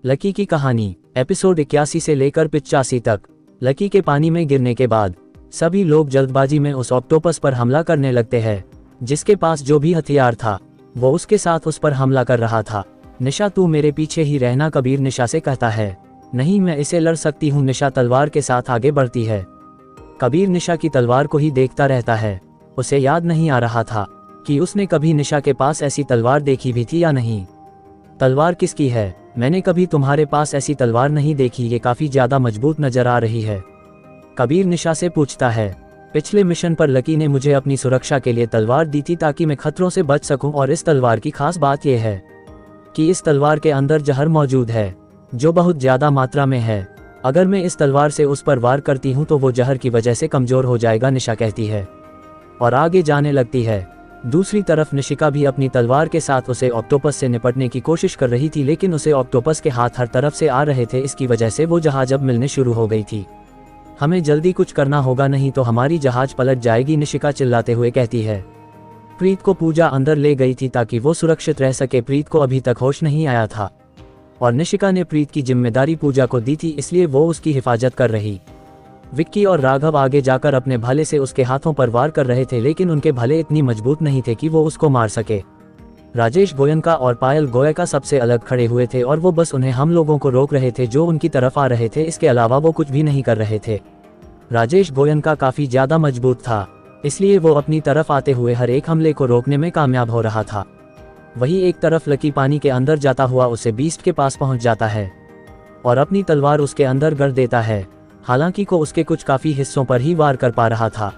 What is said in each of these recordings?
Lucky की कहानी episode 81 से लेकर 85 तक। लकी के पानी में गिरने के बाद सभी लोग जल्दबाजी में उस ऑक्टोपस पर हमला करने लगते हैं, जिसके पास जो भी हथियार था वो उसके साथ उस पर हमला कर रहा था। निशा तू मेरे पीछे ही रहना, कबीर निशा से कहता है। नहीं, मैं इसे लड़ सकती हूँ। निशा तलवार के साथ आगे बढ़ती है। कबीर निशा की तलवार को ही देखता रहता है। उसे याद नहीं आ रहा था कि उसने कभी निशा के पास ऐसी तलवार देखी भी थी या नहीं। तलवार किसकी है? मैंने कभी तुम्हारे पास ऐसी तलवार नहीं देखी, ये काफी ज्यादा मजबूत नजर आ रही है। कबीर निशा से पूछता है। पिछले मिशन पर लकी ने मुझे अपनी सुरक्षा के लिए तलवार दी थी ताकि मैं खतरों से बच सकूं, और इस तलवार की खास बात यह है कि इस तलवार के अंदर जहर मौजूद है जो बहुत ज्यादा मात्रा में है। अगर मैं इस तलवार से उस पर वार करती हूं तो वो जहर की वजह से कमजोर हो जाएगा, निशा कहती है और आगे जाने लगती है। दूसरी तरफ निशिका भी अपनी तलवार के साथ उसे ऑक्टोपस से निपटने की कोशिश कर रही थी, लेकिन उसे ऑक्टोपस के हाथ हर तरफ से आ रहे थे। इसकी वजह से वो जहाज अब मिलने शुरू हो गई थी। हमें जल्दी कुछ करना होगा, नहीं तो हमारी जहाज पलट जाएगी, निशिका चिल्लाते हुए कहती है। प्रीत को पूजा अंदर ले गई थी ताकि वो सुरक्षित रह सके। प्रीत को अभी तक होश नहीं आया था और निशिका ने प्रीत की जिम्मेदारी पूजा को दी थी, इसलिए वो उसकी हिफाजत कर रही। विक्की और राघव आगे जाकर अपने भाले से उसके हाथों पर वार कर रहे थे, लेकिन उनके भाले इतनी मजबूत नहीं थे कि वो उसको मार सके। राजेश गोयनका और पायल गोयनका सबसे अलग खड़े हुए थे और वो बस उन्हें हम लोगों को रोक रहे थे जो उनकी तरफ आ रहे थे। इसके अलावा वो कुछ भी नहीं कर रहे थे। राजेश गोयनका काफी ज्यादा मजबूत था, इसलिए वो अपनी तरफ आते हुए हर एक हमले को रोकने में कामयाब हो रहा था। वही एक तरफ लकी पानी के अंदर जाता हुआ उसे बीस्ट के पास पहुंच जाता है और अपनी तलवार उसके अंदर गड़ देता है। हालांकि को उसके कुछ काफी हिस्सों पर ही वार कर पा रहा था,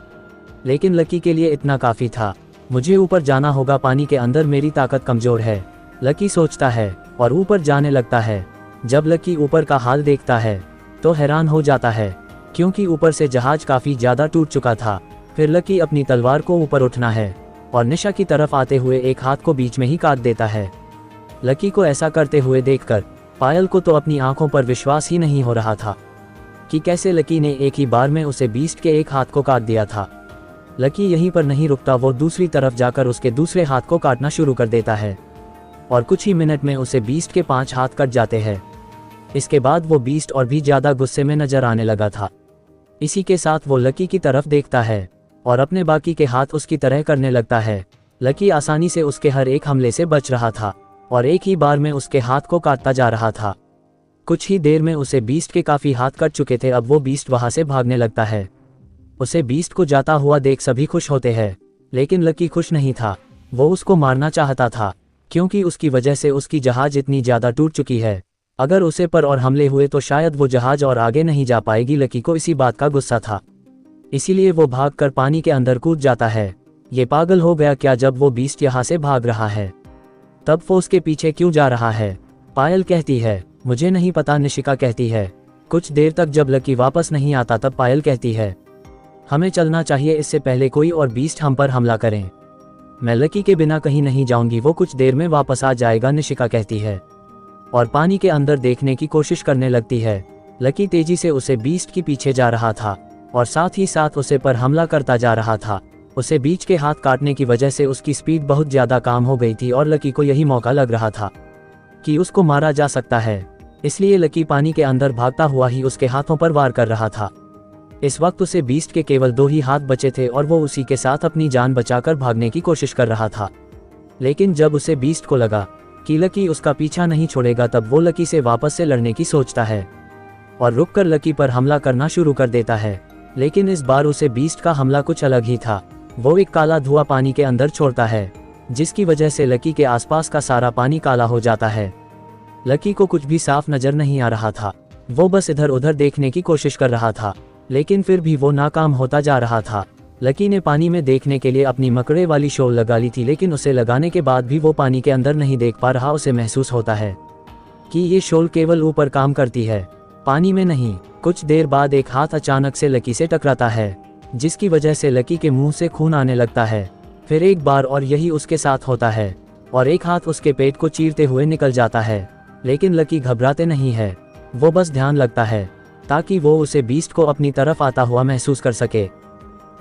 लेकिन लकी के लिए इतना काफी था। मुझे ऊपर जाना होगा, पानी के अंदर मेरी ताकत कमजोर है, लकी सोचता है और ऊपर जाने लगता है। जब लकी ऊपर का हाल देखता है तो हैरान हो जाता है, क्योंकि ऊपर से जहाज काफी ज्यादा टूट चुका था। फिर लकी अपनी तलवार को ऊपर उठना है और निशा की तरफ आते हुए एक हाथ को बीच में ही काट देता है। लकी को ऐसा करते हुए देखकर पायल को तो अपनी आंखों पर विश्वास ही नहीं हो रहा था कि कैसे लकी ने एक ही बार में उसे बीस्ट के एक हाथ को काट दिया था। लकी यहीं पर नहीं रुकता, वो दूसरी तरफ जाकर उसके दूसरे हाथ को काटना शुरू कर देता है और कुछ ही मिनट में उसे बीस्ट के 5 हाथ कट जाते हैं। इसके बाद वो बीस्ट और भी ज्यादा गुस्से में नजर आने लगा था। इसी के साथ वो लकी की तरफ देखता है और अपने बाकी के हाथ उसकी तरह करने लगता है। लकी आसानी से उसके हर एक हमले से बच रहा था और एक ही बार में उसके हाथ को काटता जा रहा था। कुछ ही देर में उसे बीस्ट के काफी हाथ कट चुके थे। अब वो बीस्ट वहां से भागने लगता है। उसे बीस्ट को जाता हुआ देख सभी खुश होते हैं, लेकिन लकी खुश नहीं था। वो उसको मारना चाहता था, क्योंकि उसकी वजह से उसकी जहाज इतनी ज्यादा टूट चुकी है। अगर उसे पर और हमले हुए तो शायद वो जहाज और आगे नहीं जा पाएगी। लकी को इसी बात का गुस्सा था, इसीलिए वो भागकर पानी के अंदर कूद जाता है। ये पागल हो गया क्या? जब वो बीस्ट यहाँ से भाग रहा है तब वो उसके पीछे क्यों जा रहा है? पायल कहती है मुझे नहीं पता, निशिका कहती है। कुछ देर तक जब लकी वापस नहीं आता तब पायल कहती है हमें चलना चाहिए, इससे पहले कोई और बीस्ट हम पर हमला करें। मैं लकी के बिना कहीं नहीं जाऊंगी, वो कुछ देर में वापस आ जाएगा, निशिका कहती है और पानी के अंदर देखने की कोशिश करने लगती है। लकी तेजी से उसे बीस्ट के पीछे जा रहा था और साथ ही साथ उसे पर हमला करता जा रहा था। उसे बीच के हाथ काटने की वजह से उसकी स्पीड बहुत ज्यादा कम हो गई थी और लकी को यही मौका लग रहा था कि उसको मारा जा सकता है। इसलिए लकी पानी के अंदर भागता हुआ ही उसके हाथों पर वार कर रहा था। इस वक्त उसे बीस्ट के केवल 2 ही हाथ बचे थे और वो उसी के साथ अपनी जान बचाकर भागने की कोशिश कर रहा था। लेकिन जब उसे बीस्ट को लगा कि लकी उसका पीछा नहीं छोड़ेगा, तब वो लकी से वापस से लड़ने की सोचता है और रुककर लकी पर हमला करना शुरू कर देता है। लेकिन इस बार उसे बीस्ट का हमला कुछ अलग ही था। वो एक काला धुआं पानी के अंदर छोड़ता है, जिसकी वजह से लकी के आसपास का सारा पानी काला हो जाता है। लकी को कुछ भी साफ नजर नहीं आ रहा था। वो बस इधर उधर देखने की कोशिश कर रहा था, लेकिन फिर भी वो नाकाम होता जा रहा था। लकी ने पानी में देखने के लिए अपनी मकड़े वाली शॉल लगा ली थी, लेकिन उसे लगाने के बाद भी वो पानी के अंदर नहीं देख पा रहा। उसे महसूस होता है कि ये शॉल केवल ऊपर काम करती है, पानी में नहीं। कुछ देर बाद एक हाथ अचानक से लकी से टकराता है, जिसकी वजह से लकी के मुंह से खून आने लगता है। फिर एक बार और यही उसके साथ होता है और एक हाथ उसके पेट को चीरते हुए निकल जाता है। लेकिन लकी घबराते नहीं है, वो बस ध्यान लगता है ताकि वो उसे बीस्ट को अपनी तरफ आता हुआ महसूस कर सके।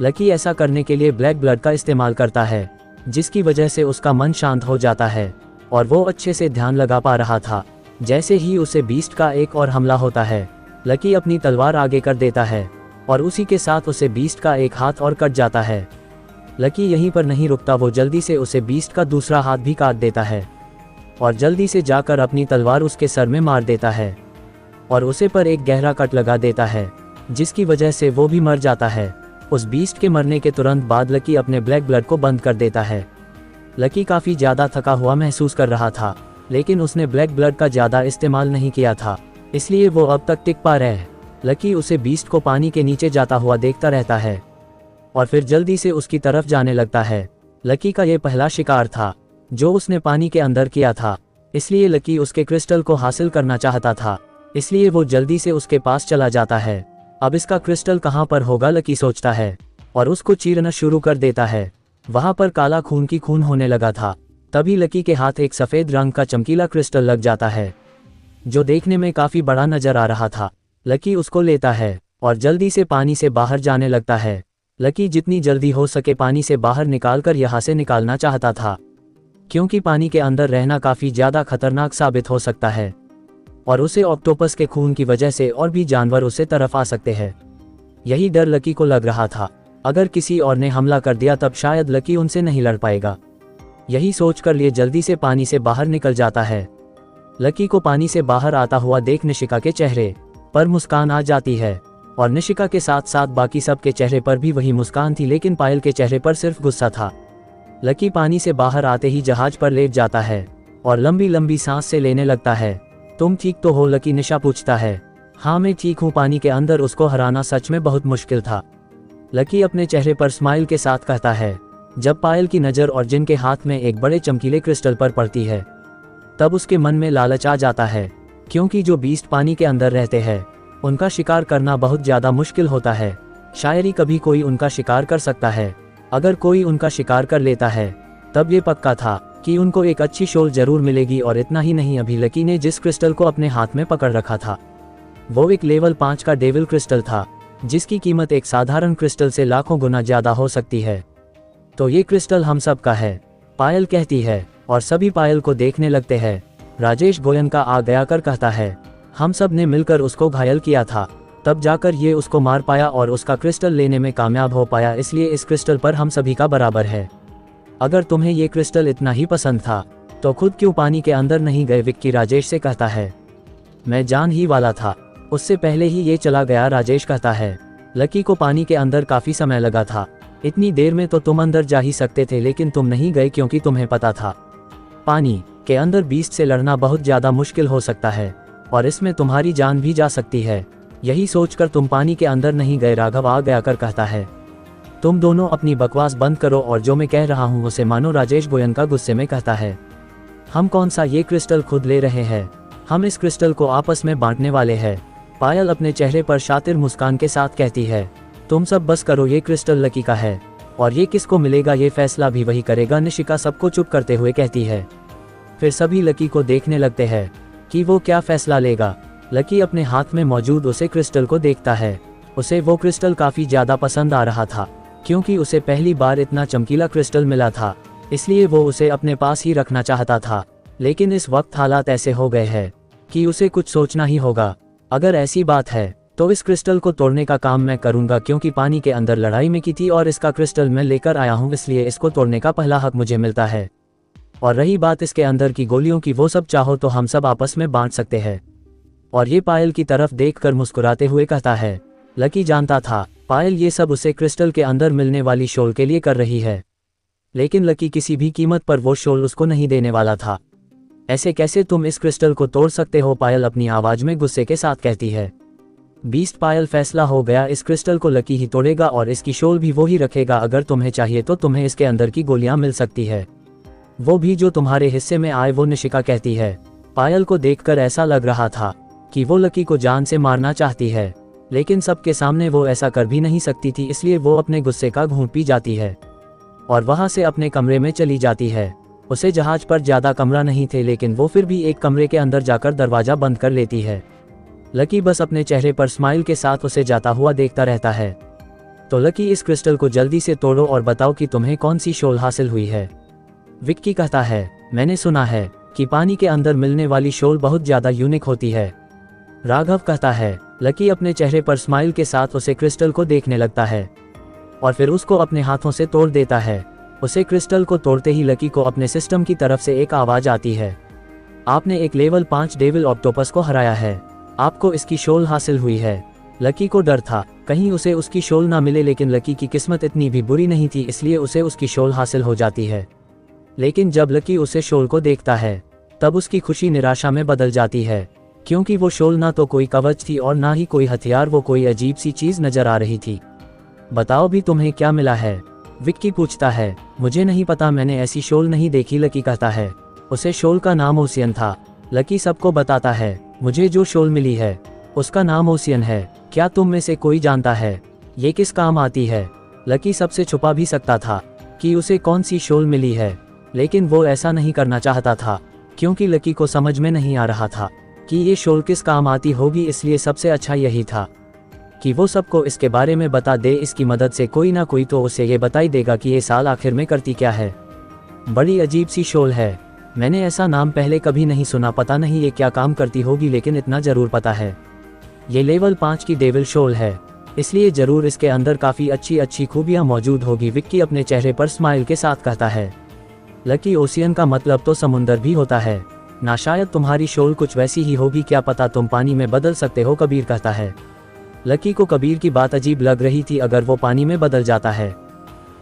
लकी ऐसा करने के लिए ब्लैक ब्लड का इस्तेमाल करता है, जिसकी वजह से उसका मन शांत हो जाता है और वो अच्छे से ध्यान लगा पा रहा था। जैसे ही उसे बीस्ट का एक और हमला होता है, लकी अपनी तलवार आगे कर देता है और उसी के साथ उसे बीस्ट का एक हाथ और कट जाता है। लकी यहीं पर नहीं रुकता, वो जल्दी से उसे बीस्ट का दूसरा हाथ भी काट देता है और जल्दी से जाकर अपनी तलवार उसके सर में मार देता है और उसे पर एक गहरा कट लगा देता है, जिसकी वजह से वो भी मर जाता है। उस बीस्ट के मरने के तुरंत बाद लकी अपने ब्लैक ब्लड को बंद कर देता है। लकी काफ़ी ज़्यादा थका हुआ महसूस कर रहा था, लेकिन उसने ब्लैक ब्लड का ज़्यादा इस्तेमाल नहीं किया था, इसलिए वो अब तक टिक पा रहे हैं। लकी उसे बीस्ट को पानी के नीचे जाता हुआ देखता रहता है और फिर जल्दी से उसकी तरफ जाने लगता है। लकी का ये पहला शिकार था जो उसने पानी के अंदर किया था, इसलिए लकी उसके क्रिस्टल को हासिल करना चाहता था, इसलिए वो जल्दी से उसके पास चला जाता है। अब इसका क्रिस्टल कहाँ पर होगा, लकी सोचता है और उसको चीरना शुरू कर देता है। वहाँ पर काला खून की खून होने लगा था। तभी लकी के हाथ एक सफ़ेद रंग का चमकीला क्रिस्टल लग जाता है, जो देखने में काफ़ी बड़ा नजर आ रहा था। लकी उसको लेता है और जल्दी से पानी से बाहर जाने लगता है। लकी जितनी जल्दी हो सके पानी से बाहर निकालकर यहाँ से निकालना चाहता था, क्योंकि पानी के अंदर रहना काफ़ी ज़्यादा खतरनाक साबित हो सकता है और उसे ऑक्टोपस के खून की वजह से और भी जानवर उसे तरफ आ सकते हैं। यही डर लकी को लग रहा था। अगर किसी और ने हमला कर दिया तब शायद लकी उनसे नहीं लड़ पाएगा। यही सोचकर ये जल्दी से पानी से बाहर निकल जाता है। लकी को पानी से बाहर आता हुआ देख निशिका के चेहरे पर मुस्कान आ जाती है और निशिका के साथ साथ बाकी सब के चेहरे पर भी वही मुस्कान थी, लेकिन पायल के चेहरे पर सिर्फ गुस्सा था। लकी पानी से बाहर आते ही जहाज पर लेट जाता है और लंबी लंबी सांस से लेने लगता है। तुम ठीक तो हो, लकी निशा पूछता है। हाँ मैं ठीक हूँ। पानी के अंदर उसको हराना सच में बहुत मुश्किल था, लकी अपने चेहरे पर स्माइल के साथ कहता है। जब पायल की नज़र और जिन के हाथ में एक बड़े चमकीले क्रिस्टल पर पड़ती है, तब उसके मन में लालच आ जाता है, क्योंकि जो बीस्ट पानी के अंदर रहते हैं उनका शिकार करना बहुत ज़्यादा मुश्किल होता है। शायद ही कभी कोई उनका शिकार कर सकता है। अगर कोई उनका शिकार कर लेता है तब ये पक्का था कि उनको एक अच्छी शोल जरूर मिलेगी। और इतना ही नहीं, अभी लकी ने जिस क्रिस्टल को अपने हाथ में पकड़ रखा था वो एक लेवल 5 का डेविल क्रिस्टल था, जिसकी कीमत एक साधारण क्रिस्टल से लाखों गुना ज़्यादा हो सकती है। तो ये क्रिस्टल हम सब का है, पायल कहती है और सभी पायल को देखने लगते हैं। राजेश गोयनका आ गया कर कहता है, हम सब ने मिलकर उसको घायल किया था, तब जाकर ये उसको मार पाया और उसका क्रिस्टल लेने में कामयाब हो पाया, इसलिए इस क्रिस्टल पर हम सभी का बराबर है। अगर तुम्हें ये क्रिस्टल इतना ही पसंद था तो खुद क्यों पानी के अंदर नहीं गए, विक्की राजेश से कहता है। मैं जान ही वाला था, उससे पहले ही ये चला गया, राजेश कहता है। लकी को पानी के अंदर काफ़ी समय लगा था, इतनी देर में तो तुम अंदर जा ही सकते थे, लेकिन तुम नहीं गए क्योंकि तुम्हें पता था पानी के अंदर बीस्ट से लड़ना बहुत ज़्यादा मुश्किल हो सकता है और इसमें तुम्हारी जान भी जा सकती है। यही सोचकर तुम पानी के अंदर नहीं गए, राघव आ गया कर कहता है। तुम दोनों अपनी बकवास बंद करो और जो मैं कह रहा हूँ उसे मानो, राजेश गोयनका गुस्से में कहता है। हम कौन सा ये क्रिस्टल खुद ले रहे हैं, हम इस क्रिस्टल को आपस में बांटने वाले हैं, पायल अपने चेहरे पर शातिर मुस्कान के साथ कहती है। तुम सब बस करो, ये क्रिस्टल लकी का है और ये किसको मिलेगा ये फैसला भी वही करेगा, निशिका सबको चुप करते हुए कहती है। फिर सभी लकी को देखने लगते हैं कि वो क्या फैसला लेगा। लकी अपने हाथ में मौजूद उसे क्रिस्टल को देखता है। उसे वो क्रिस्टल काफ़ी ज़्यादा पसंद आ रहा था, क्योंकि उसे पहली बार इतना चमकीला क्रिस्टल मिला था, इसलिए वो उसे अपने पास ही रखना चाहता था। लेकिन इस वक्त हालात ऐसे हो गए हैं कि उसे कुछ सोचना ही होगा। अगर ऐसी बात है तो इस क्रिस्टल को तोड़ने का काम मैं करूंगा, क्योंकि पानी के अंदर लड़ाई में की थी और इसका क्रिस्टल मैं लेकर आया हूं, इसलिए इसको तोड़ने का पहला हक मुझे मिलता है। और रही बात इसके अंदर की गोलियों की, वो सब चाहो तो हम सब आपस में बांट सकते हैं। और ये पायल की तरफ देखकर मुस्कुराते हुए कहता है। लकी जानता था पायल ये सब उसे क्रिस्टल के अंदर मिलने वाली शोल के लिए कर रही है, लेकिन लकी किसी भी कीमत पर वो शोल उसको नहीं देने वाला था। ऐसे कैसे तुम इस क्रिस्टल को तोड़ सकते हो, पायल अपनी आवाज में गुस्से के साथ कहती है। बीस्ट पायल, फैसला हो गया, इस क्रिस्टल को लकी ही तोड़ेगा और इसकी शोल भी वो ही रखेगा। अगर तुम्हें चाहिए तो तुम्हें इसके अंदर की गोलियां मिल सकती है, वो भी जो तुम्हारे हिस्से में आए, वो निशिका कहती है। पायल को देखकर ऐसा लग रहा था कि वो लकी को जान से मारना चाहती है, लेकिन सबके सामने वो ऐसा कर भी नहीं सकती थी, इसलिए वो अपने गुस्से का घूंट पी जाती है और वहां से अपने कमरे में चली जाती है। उसे जहाज पर ज़्यादा कमरा नहीं थे, लेकिन वो फिर भी एक कमरे के अंदर जाकर दरवाज़ा बंद कर लेती है। लकी बस अपने चेहरे पर स्माइल के साथ उसे जाता हुआ देखता रहता है। तो लकी, इस क्रिस्टल को जल्दी से तोड़ो और बताओ कि तुम्हें कौन सी शोल हासिल हुई है। विक्की कहता है, मैंने सुना है कि पानी के अंदर मिलने वाली शोल बहुत ज्यादा यूनिक होती है। राघव कहता है। लकी अपने चेहरे पर स्माइल के साथ उसे क्रिस्टल को देखने लगता है और फिर उसको अपने हाथों से तोड़ देता है। उसे क्रिस्टल को तोड़ते ही लकी को अपने सिस्टम की तरफ से एक आवाज आती है, आपने एक लेवल 5 डेविल ऑक्टोपस को हराया है, आपको इसकी शोल हासिल हुई है। लकी को डर था कहीं उसे उसकी शोल ना मिले, लेकिन लकी की किस्मत इतनी भी बुरी नहीं थी, इसलिए उसे उसकी शोल हासिल हो जाती है। लेकिन जब लकी उसे शोल को देखता है तब उसकी खुशी निराशा में बदल जाती है, क्योंकि वो शोल ना तो कोई कवच थी और ना ही कोई हथियार, वो कोई अजीब सी चीज नजर आ रही थी। बताओ भी तुम्हें क्या मिला है? विक्की पूछता है। मुझे नहीं पता, मैंने ऐसी शोल नहीं देखी, लकी कहता है। उसे शोल का नाम ओसियन था। लकी सबको बताता है, मुझे जो शोल मिली है उसका नाम ओसियन है, क्या तुम में से कोई जानता है ये किस काम आती है? लकी सबसे छुपा भी सकता था कि उसे कौन सी शोल मिली है, लेकिन वो ऐसा नहीं करना चाहता था क्योंकि लकी को समझ में नहीं आ रहा था कि ये शोल किस काम आती होगी, इसलिए सबसे अच्छा यही था कि वो सबको इसके बारे में बता दे। इसकी मदद से कोई ना कोई तो उसे ये बता ही देगा कि ये साल आखिर में करती क्या है। बड़ी अजीब सी शोल है, मैंने ऐसा नाम पहले कभी नहीं सुना, पता नहीं ये क्या काम करती होगी, लेकिन इतना जरूर पता है ये लेवल 5 की डेविल शोल है, इसलिए जरूर इसके अंदर काफ़ी अच्छी खूबियाँ मौजूद होगी। विक्की अपने चेहरे पर स्माइल के साथ कहता है। लकी, ओशियन का मतलब तो समुंदर भी होता है ना, शायद तुम्हारी शोल कुछ वैसी ही होगी, क्या पता तुम पानी में बदल सकते हो, कबीर कहता है। लकी को कबीर की बात अजीब लग रही थी, अगर वो पानी में बदल जाता है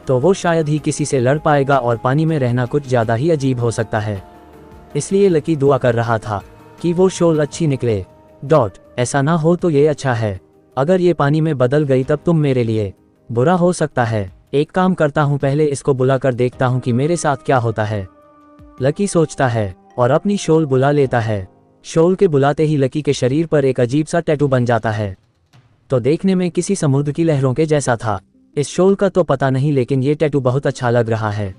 तो वो शायद ही किसी से लड़ पाएगा और पानी में रहना कुछ ज़्यादा ही अजीब हो सकता है, इसलिए लकी दुआ कर रहा था कि वो शोल अच्छी निकले। ऐसा ना हो तो ये अच्छा है, अगर ये पानी में बदल गई तब तुम मेरे लिए बुरा हो सकता है। एक काम करता हूँ, पहले इसको बुला कर देखता हूँ कि मेरे साथ क्या होता है, लकी सोचता है और अपनी शोल बुला लेता है। शोल के बुलाते ही लकी के शरीर पर एक अजीब सा टैटू बन जाता है, तो देखने में किसी समुद्र की लहरों के जैसा था। इस शोल का तो पता नहीं, लेकिन ये टैटू बहुत अच्छा लग रहा है,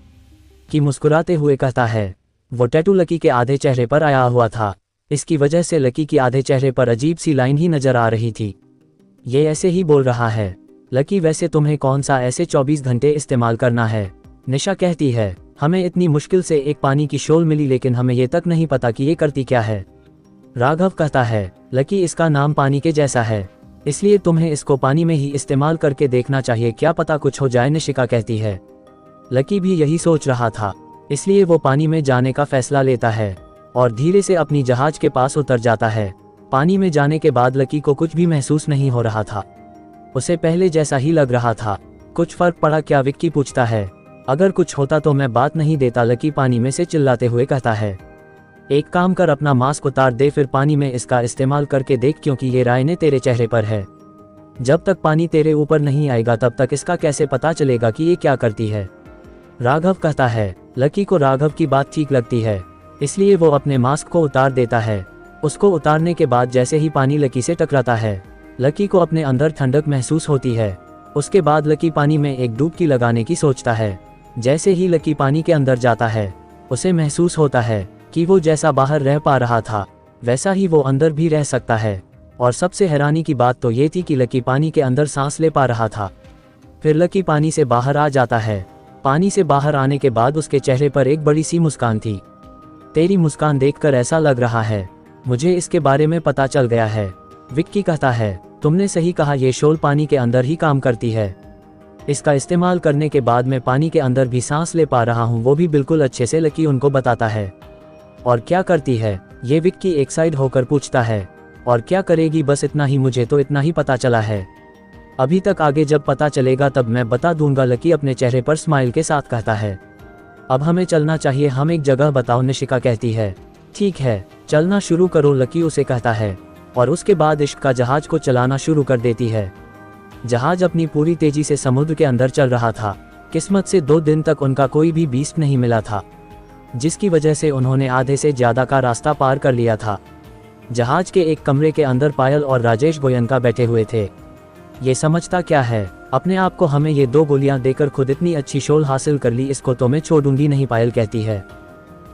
कि मुस्कुराते हुए कहता है। वो टैटू लकी के आधे चेहरे पर आया हुआ था, इसकी वजह से लकी की आधे चेहरे पर अजीब सी लाइन ही नजर आ रही थी। ये ऐसे ही बोल रहा है, लकी वैसे तुम्हें कौन सा ऐसे 24 घंटे इस्तेमाल करना है? निशा कहती है, हमें इतनी मुश्किल से एक पानी की शोल मिली, लेकिन हमें ये तक नहीं पता कि ये करती क्या है। राघव कहता है, लकी इसका नाम पानी के जैसा है, इसलिए तुम्हें इसको पानी में ही इस्तेमाल करके देखना चाहिए, क्या पता कुछ हो जाए, निशिका कहती है। लकी भी यही सोच रहा था, इसलिए वो पानी में जाने का फैसला लेता है और धीरे से अपनी जहाज के पास उतर जाता है। पानी में जाने के बाद लकी को कुछ भी महसूस नहीं हो रहा था, उसे पहले जैसा ही लग रहा था। कुछ फर्क पड़ा क्या? विक्की पूछता है। अगर कुछ होता तो मैं बात नहीं देता, लकी पानी में से चिल्लाते हुए कहता है। एक काम कर, अपना मास्क उतार दे, फिर पानी में इसका इस्तेमाल करके देख, क्योंकि ये रायने तेरे चेहरे पर है। जब तक पानी तेरे ऊपर नहीं आएगा तब तक इसका कैसे पता चलेगा कि ये क्या करती है? राघव कहता है। लकी को राघव की बात ठीक लगती है, इसलिए वो अपने मास्क को उतार देता है। उसको उतारने के बाद जैसे ही पानी लकी से टकराता है, लकी को अपने अंदर ठंडक महसूस होती है। उसके बाद लकी पानी में एक डुबकी लगाने की सोचता है। जैसे ही लकी पानी के अंदर जाता है, उसे महसूस होता है कि वो जैसा बाहर रह पा रहा था वैसा ही वो अंदर भी रह सकता है। और सबसे हैरानी की बात तो ये थी कि लकी पानी के अंदर सांस ले पा रहा था। फिर लकी पानी से बाहर आ जाता है। पानी से बाहर आने के बाद उसके चेहरे पर एक बड़ी सी मुस्कान थी। तेरी मुस्कान देखकर ऐसा लग रहा है मुझे इसके बारे में पता चल गया है, विक्की कहता है। तुमने सही कहा, ये शोल पानी के अंदर ही काम करती है। इसका इस्तेमाल करने के बाद मैं पानी के अंदर भी सांस ले पा रहा हूँ, वो भी बिल्कुल अच्छे से, लकी उनको बताता है। और क्या करती है ये? विक्की एक साइड होकर पूछता है। और क्या करेगी, बस इतना ही, मुझे तो इतना ही पता चला है, अभी तक आगे जब पता चलेगा तब मैं बता दूंगा, लकी अपने चेहरे पर स्माइल के साथ कहता है। अब हमें चलना चाहिए, हम एक जगह बताओ, निशिका कहती है। ठीक है, चलना शुरू करो, लकी उसे कहता है। और उसके बाद इश्क का जहाज को चलाना शुरू कर देती है। जहाज अपनी पूरी तेजी से समुद्र के अंदर चल रहा था। किस्मत से 2 दिन तक उनका कोई भी बीस्ट नहीं मिला था, जिसकी वजह से उन्होंने आधे से ज्यादा का रास्ता पार कर लिया था। जहाज के एक कमरे के अंदर पायल और राजेश गोयनका बैठे हुए थे। ये समझता क्या है अपने आप को, हमें ये 2 गोलियां देकर खुद इतनी अच्छी शोल हासिल कर ली, इसको तो मैं छोड़ूंगी नहीं, पायल कहती है।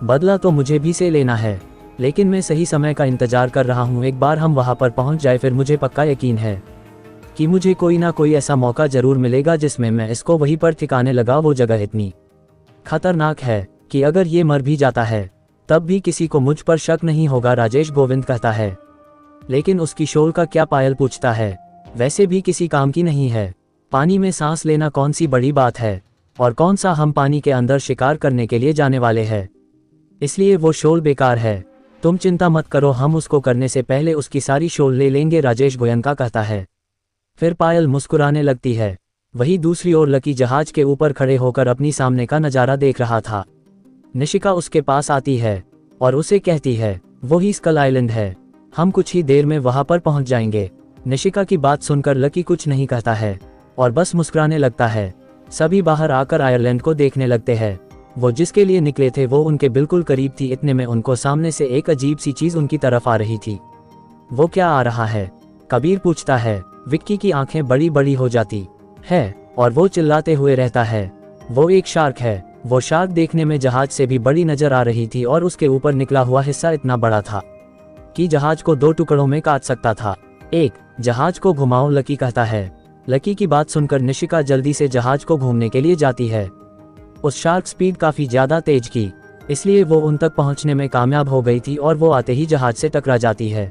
बदला तो मुझे भी से लेना है, लेकिन मैं सही समय का इंतजार कर रहा हूँ, एक बार हम वहाँ पर पहुँच जाए फिर मुझे पक्का यकीन है कि मुझे कोई ना कोई ऐसा मौका जरूर मिलेगा जिसमें मैं इसको वहीं पर ठिकाने लगा। वो जगह इतनी खतरनाक है कि अगर ये मर भी जाता है तब भी किसी को मुझ पर शक नहीं होगा, राजेश गोविंद कहता है। लेकिन उसकी शोल का क्या, पायल पूछता है। वैसे भी किसी काम की नहीं है, पानी में सांस लेना कौन सी बड़ी बात है, और कौन सा हम पानी के अंदर शिकार करने के लिए जाने वाले हैं, इसलिए वो शोल बेकार है। तुम चिंता मत करो, हम उसको करने से पहले उसकी सारी शोल ले लेंगे, राजेश गोयनका कहता है। फिर पायल मुस्कुराने लगती है। वहीं दूसरी ओर लकी जहाज के ऊपर खड़े होकर अपनी सामने का नज़ारा देख रहा था। निशिका उसके पास आती है और उसे कहती है, वो ही स्कल आइलैंड है, हम कुछ ही देर में वहां पर पहुंच जाएंगे। निशिका की बात सुनकर लकी कुछ नहीं कहता है और बस मुस्कुराने लगता है। सभी बाहर आकर आयरलैंड को देखने लगते हैं। वो जिसके लिए निकले थे वो उनके बिल्कुल करीब थी। इतने में उनको सामने से एक अजीब सी चीज उनकी तरफ आ रही थी। वो क्या आ रहा है, कबीर पूछता है। विक्की की आंखें बड़ी बड़ी हो जाती है और वो चिल्लाते हुए रहता है, वो एक शार्क है। वो शार्क देखने में जहाज से भी बड़ी नजर आ रही थी और उसके ऊपर निकला हुआ हिस्सा इतना बड़ा था कि जहाज को 2 टुकड़ों में काट सकता था। एक जहाज को घुमाओ, लकी कहता है। लकी की बात सुनकर निशिका जल्दी से जहाज को घूमने के लिए जाती है। उस शार्क स्पीड काफी ज्यादा तेज की, इसलिए वो उन तक पहुंचने में कामयाब हो गई थी और वो आते ही जहाज से टकरा जाती है,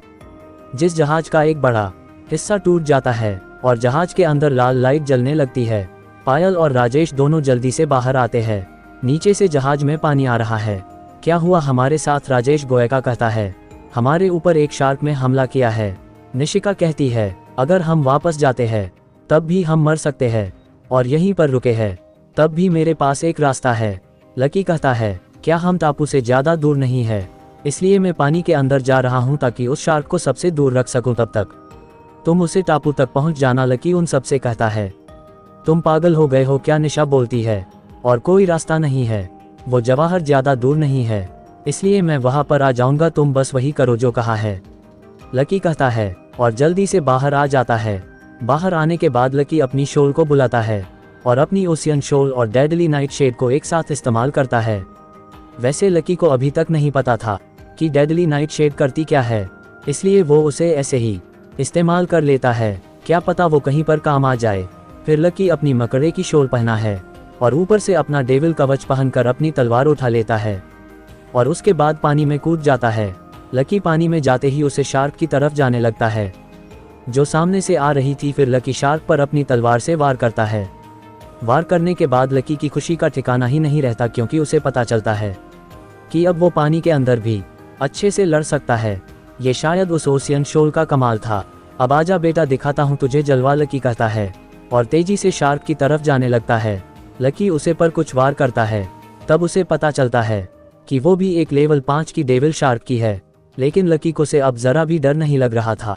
जिस जहाज का एक बड़ा हिस्सा टूट जाता है और जहाज के अंदर लाल लाइट जलने लगती है। पायल और राजेश दोनों जल्दी से बाहर आते हैं। नीचे से जहाज में पानी आ रहा है। क्या हुआ हमारे साथ, राजेश गोयका कहता है। हमारे ऊपर एक शार्क ने हमला किया है, निशिका कहती है। अगर हम वापस जाते हैं तब भी हम मर सकते हैं, और यहीं पर रुके हैं तब भी मेरे पास एक रास्ता है, लकी कहता है। क्या हम टापू से ज्यादा दूर नहीं है, इसलिए मैं पानी के अंदर जा रहा हूं ताकि उस शार्क को सबसे दूर रख सकूं। तब तक तुम उसे टापू तक पहुंच जाना, लकी उन सबसे कहता है। तुम पागल हो गए हो क्या, निशा बोलती है। और कोई रास्ता नहीं है, वो जवाहर ज्यादा दूर नहीं है, इसलिए मैं वहां पर आ जाऊंगा, तुम बस वही करो जो कहा है, लकी कहता है और जल्दी से बाहर आ जाता है। बाहर आने के बाद लकी अपनी शोल को बुलाता है और अपनी ओशियन शोल और डेडली नाइट शेड को एक साथ इस्तेमाल करता है। वैसे लकी को अभी तक नहीं पता था कि डेडली नाइट शेड करती क्या है, इसलिए वो उसे ऐसे ही इस्तेमाल कर लेता है, क्या पता वो कहीं पर काम आ जाए। फिर लकी अपनी मकड़े की शोल पहना है और ऊपर से अपना डेविल कवच पहनकर अपनी तलवार उठा लेता है और उसके बाद पानी में कूद जाता है। लकी पानी में जाते ही उसे शार्क की तरफ जाने लगता है जो सामने से आ रही थी। फिर लकी शार्क पर अपनी तलवार से वार करता है। वार करने के बाद लकी की खुशी का ठिकाना ही नहीं रहता, क्योंकि उसे पता चलता है कि अब वो पानी के अंदर भी अच्छे से लड़ सकता है। ये शायद उस ओशियन शोल का कमाल था। अब आजा बेटा, दिखाता हूँ तुझे जलवा, लकी कहता है और तेजी से शार्क की तरफ जाने लगता है। लकी उसे पर कुछ वार करता है, तब उसे पता चलता है कि वो भी एक लेवल 5 की डेविल शार्क की है। लेकिन लकी को से अब जरा भी डर नहीं लग रहा था।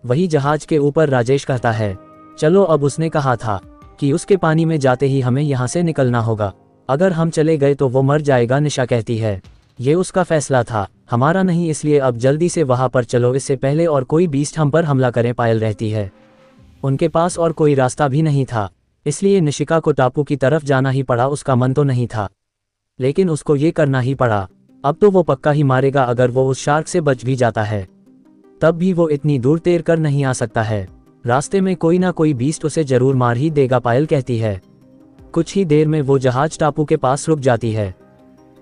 वही जहाज के ऊपर राजेश कहता है, चलो अब उसने कहा था कि उसके पानी में जाते ही हमें यहाँ से निकलना होगा, अगर हम चले गए तो वो मर जाएगा, निशा कहती है। ये उसका फैसला था, हमारा नहीं, इसलिए अब जल्दी से वहां पर चलो, इससे पहले और कोई बीस्ट हम पर हमला करे, पायल रहती है। उनके पास और कोई रास्ता भी नहीं था, इसलिए निशिका को टापू की तरफ जाना ही पड़ा। उसका मन तो नहीं था, लेकिन उसको ये करना ही पड़ा। अब तो वो पक्का ही मारेगा, अगर वो उस शार्क से बच भी जाता है तब भी वो इतनी दूर तैर कर नहीं आ सकता है। रास्ते में कोई ना कोई बीस्ट उसे जरूर मार ही देगा, पायल कहती है। कुछ ही देर में वो जहाज टापू के पास रुक जाती है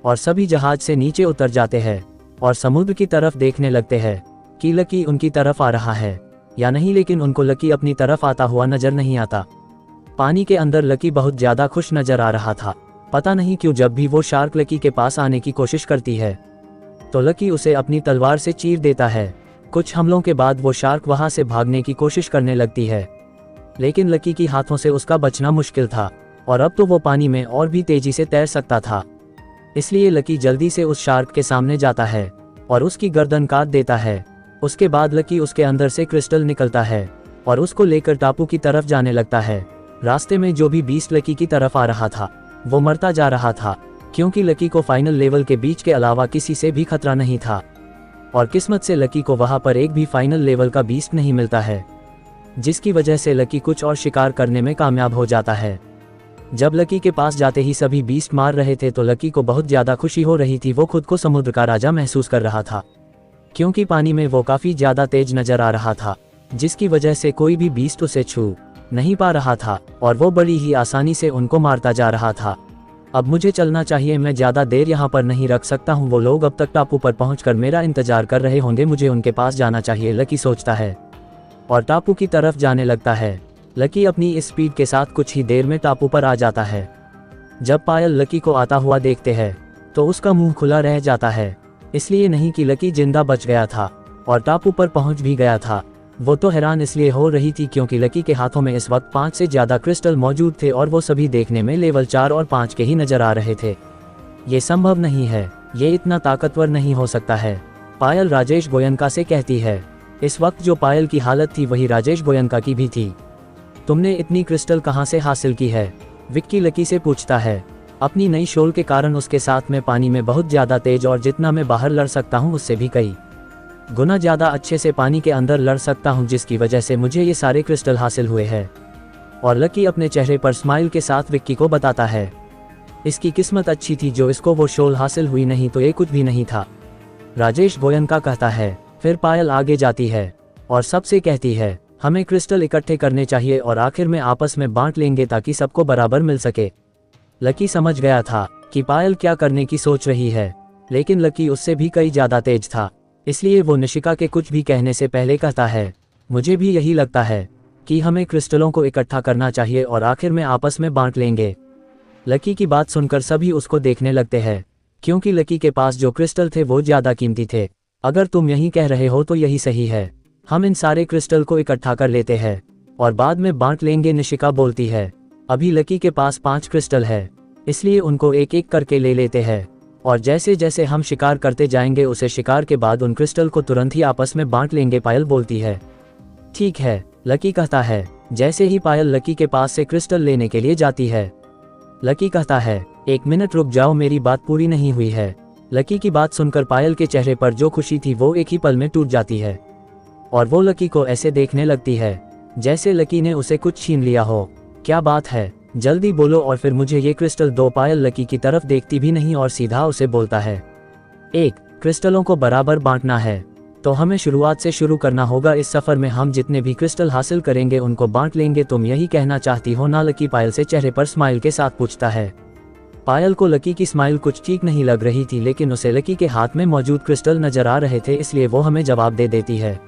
और सभी जहाज से नीचे उतर जाते हैं और समुद्र की तरफ देखने लगते हैं कि लकी उनकी तरफ आ रहा है या नहीं, लेकिन उनको लकी अपनी तरफ आता हुआ नजर नहीं आता। पानी के अंदर लकी बहुत ज्यादा खुश नजर आ रहा था। पता नहीं क्यों जब भी वो शार्क लकी के पास आने की कोशिश करती है तो लकी उसे अपनी तलवार से चीर देता है। कुछ हमलों के बाद वो शार्क वहां से भागने की कोशिश करने लगती है, लेकिन लकी की हाथों से उसका बचना मुश्किल था और अब तो वो पानी में और भी तेजी से तैर सकता था। इसलिए लकी जल्दी से उस शार्क के सामने जाता है और उसकी गर्दन काट देता है। उसके बाद लकी उसके अंदर से क्रिस्टल निकलता है और उसको लेकर टापू की तरफ जाने लगता है। रास्ते में जो भी बीस्ट लकी की तरफ आ रहा था वो मरता जा रहा था, क्योंकि लकी को फाइनल लेवल के बीच के अलावा किसी से भी खतरा नहीं था और किस्मत से लकी को वहां पर एक भी फाइनल लेवल का बीस्ट नहीं मिलता है, जिसकी वजह से लकी कुछ और शिकार करने में कामयाब हो जाता है। जब लकी के पास जाते ही सभी बीस्ट मार रहे थे तो लकी को बहुत ज्यादा खुशी हो रही थी। वो खुद को समुद्र का राजा महसूस कर रहा था, क्योंकि पानी में वो काफी ज्यादा तेज नजर आ रहा था, जिसकी वजह से कोई भी बीस्ट उसे छू नहीं पा रहा था और वो बड़ी ही आसानी से उनको मारता जा रहा था। अब मुझे चलना चाहिए, मैं ज़्यादा देर यहाँ पर नहीं रख सकता हूँ। वो लोग अब तक टापू पर पहुँचकर मेरा इंतजार कर रहे होंगे, मुझे उनके पास जाना चाहिए, लकी सोचता है और टापू की तरफ जाने लगता है। लकी अपनी इस स्पीड के साथ कुछ ही देर में टापू पर आ जाता है। जब पायल लकी को आता हुआ देखते हैं तो उसका मुंह खुला रह जाता है, इसलिए नहीं कि लकी जिंदा बच गया था और टापू पर पहुंच भी गया था। वो तो हैरान इसलिए हो रही थी क्योंकि लकी के हाथों में इस वक्त 5 से ज़्यादा क्रिस्टल मौजूद थे और वो सभी देखने में लेवल 4 और 5 के ही नजर आ रहे थे। ये संभव नहीं है, ये इतना ताकतवर नहीं हो सकता है, पायल राजेश गोयनका से कहती है। इस वक्त जो पायल की हालत थी वही राजेश गोयनका की भी थी। तुमने इतनी क्रिस्टल कहाँ से हासिल की है? विक्की लकी से पूछता है। अपनी नई शोल के कारण उसके साथ में पानी में बहुत ज़्यादा तेज और जितना मैं बाहर लड़ सकता हूँ उससे भी कई गुना ज़्यादा अच्छे से पानी के अंदर लड़ सकता हूँ, जिसकी वजह से मुझे ये सारे क्रिस्टल हासिल हुए हैं। और लकी अपने चेहरे पर स्माइल के साथ विक्की को बताता है इसकी किस्मत अच्छी थी जो इसको वो शोल हासिल हुई, नहीं तो ये कुछ भी नहीं था, राजेश गोयनका कहता है। फिर पायल आगे जाती है और सबसे कहती है हमें क्रिस्टल इकट्ठे करने चाहिए और आखिर में आपस में बांट लेंगे ताकि सबको बराबर मिल सके। लकी समझ गया था कि पायल क्या करने की सोच रही है, लेकिन लकी उससे भी कई ज़्यादा तेज था, इसलिए वो निशिका के कुछ भी कहने से पहले कहता है मुझे भी यही लगता है कि हमें क्रिस्टलों को इकट्ठा करना चाहिए और आखिर में आपस में बांट लेंगे। लकी की बात सुनकर सभी उसको देखने लगते हैं क्योंकि लकी के पास जो क्रिस्टल थे वो ज़्यादा कीमती थे। अगर तुम यही कह रहे हो तो यही सही है, हम इन सारे क्रिस्टल को इकट्ठा कर लेते हैं और बाद में बांट लेंगे, निशिका बोलती है। अभी लकी के पास 5 क्रिस्टल है, इसलिए उनको एक एक करके ले लेते हैं और जैसे जैसे हम शिकार करते जाएंगे उसे शिकार के बाद उन क्रिस्टल को तुरंत ही आपस में बांट लेंगे, पायल बोलती है। ठीक है, लकी कहता है। जैसे ही पायल लकी के पास से क्रिस्टल लेने के लिए जाती है, लकी कहता है 1 मिनट रुक जाओ, मेरी बात पूरी नहीं हुई है। लकी की बात सुनकर पायल के चेहरे पर जो खुशी थी वो एक ही पल में टूट जाती है और वो लकी को ऐसे देखने लगती है जैसे लकी ने उसे कुछ छीन लिया हो। क्या बात है, जल्दी बोलो और फिर मुझे ये क्रिस्टल दो। पायल लकी की तरफ देखती भी नहीं और सीधा उसे बोलता है 1 क्रिस्टलों को बराबर बांटना है तो हमें शुरुआत से शुरू करना होगा। इस सफर में हम जितने भी क्रिस्टल हासिल करेंगे उनको बांट लेंगे। तुम यही कहना चाहती हो ना? लकी पायल से चेहरे पर स्माइल के साथ पूछता है। पायल को लकी की स्माइल कुछ ठीक नहीं लग रही थी, लेकिन उसे लकी के हाथ में मौजूद क्रिस्टल नजर आ रहे थे, इसलिए वो हमें जवाब दे देती है।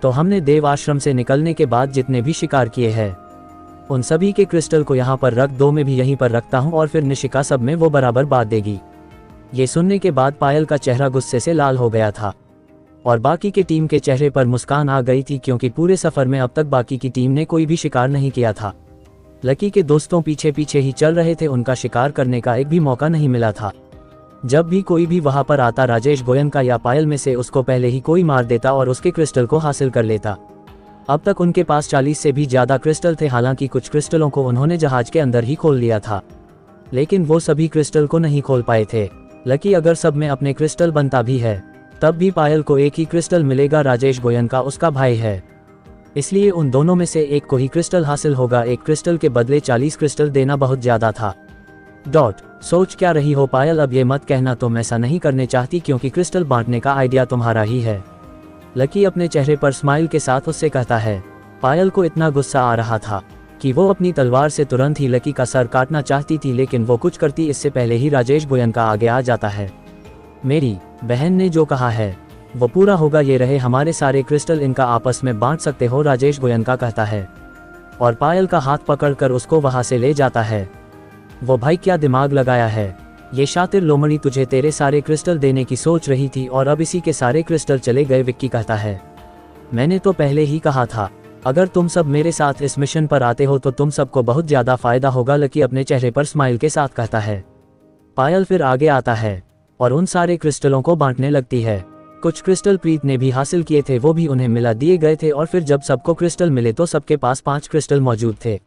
तो हमने देव आश्रम से निकलने के बाद जितने भी शिकार किए हैं उन सभी के क्रिस्टल को यहाँ पर रख दो, मैं भी यहीं पर रखता हूँ और फिर निशिका सब में वो बराबर बांट देगी। ये सुनने के बाद पायल का चेहरा गुस्से से लाल हो गया था और बाकी की टीम के चेहरे पर मुस्कान आ गई थी क्योंकि पूरे सफर में अब तक बाकी की टीम ने कोई भी शिकार नहीं किया था। लकी के दोस्तों पीछे पीछे ही चल रहे थे, उनका शिकार करने का एक भी मौका नहीं मिला था। जब भी कोई भी वहां पर आता राजेश गोयनका या पायल में से उसको पहले ही कोई मार देता और उसके क्रिस्टल को हासिल कर लेता। अब तक उनके पास 40 से भी ज्यादा क्रिस्टल थे। हालांकि कुछ क्रिस्टलों को उन्होंने जहाज के अंदर ही खोल लिया था, लेकिन वो सभी क्रिस्टल को नहीं खोल पाए थे। लकी अगर सब में अपने क्रिस्टल बनता भी है तब भी पायल को एक ही क्रिस्टल मिलेगा। राजेश गोयनका उसका भाई है, इसलिए उन दोनों में से एक को ही क्रिस्टल हासिल होगा। एक क्रिस्टल के बदले 40 क्रिस्टल देना बहुत ज्यादा था। सोच क्या रही हो पायल? अब ये मत कहना तुम ऐसा नहीं करने चाहती क्योंकि क्रिस्टल बांटने का आइडिया तुम्हारा ही है। लकी अपने चेहरे पर स्माइल के साथ उससे कहता है। पायल को इतना गुस्सा आ रहा था कि वो अपनी तलवार से तुरंत ही लकी का सर काटना चाहती थी, लेकिन वो कुछ करती इससे पहले ही राजेश गोयनका आगे आ जाता है। मेरी बहन ने जो कहा है वो पूरा होगा, ये रहे हमारे सारे क्रिस्टल, इनका आपस में बांट सकते हो, राजेश गोयनका कहता है और पायल का हाथ पकड़कर उसको वहां से ले जाता है। वो भाई क्या दिमाग लगाया है, ये शातिर लोमड़ी तुझे तेरे सारे क्रिस्टल देने की सोच रही थी और अब इसी के सारे क्रिस्टल चले गए। विक्की कहता है मैंने तो पहले ही कहा था अगर तुम सब मेरे साथ इस मिशन पर आते हो तो तुम सबको बहुत ज्यादा फायदा होगा। लकी अपने चेहरे पर स्माइल के साथ कहता है। पायल फिर आगे आता है और उन सारे क्रिस्टलों को बांटने लगती है। कुछ क्रिस्टल प्रीत ने भी हासिल किए थे, वो भी उन्हें मिला दिए गए थे और फिर जब सबको क्रिस्टल मिले तो सबके पास 5 क्रिस्टल मौजूद थे।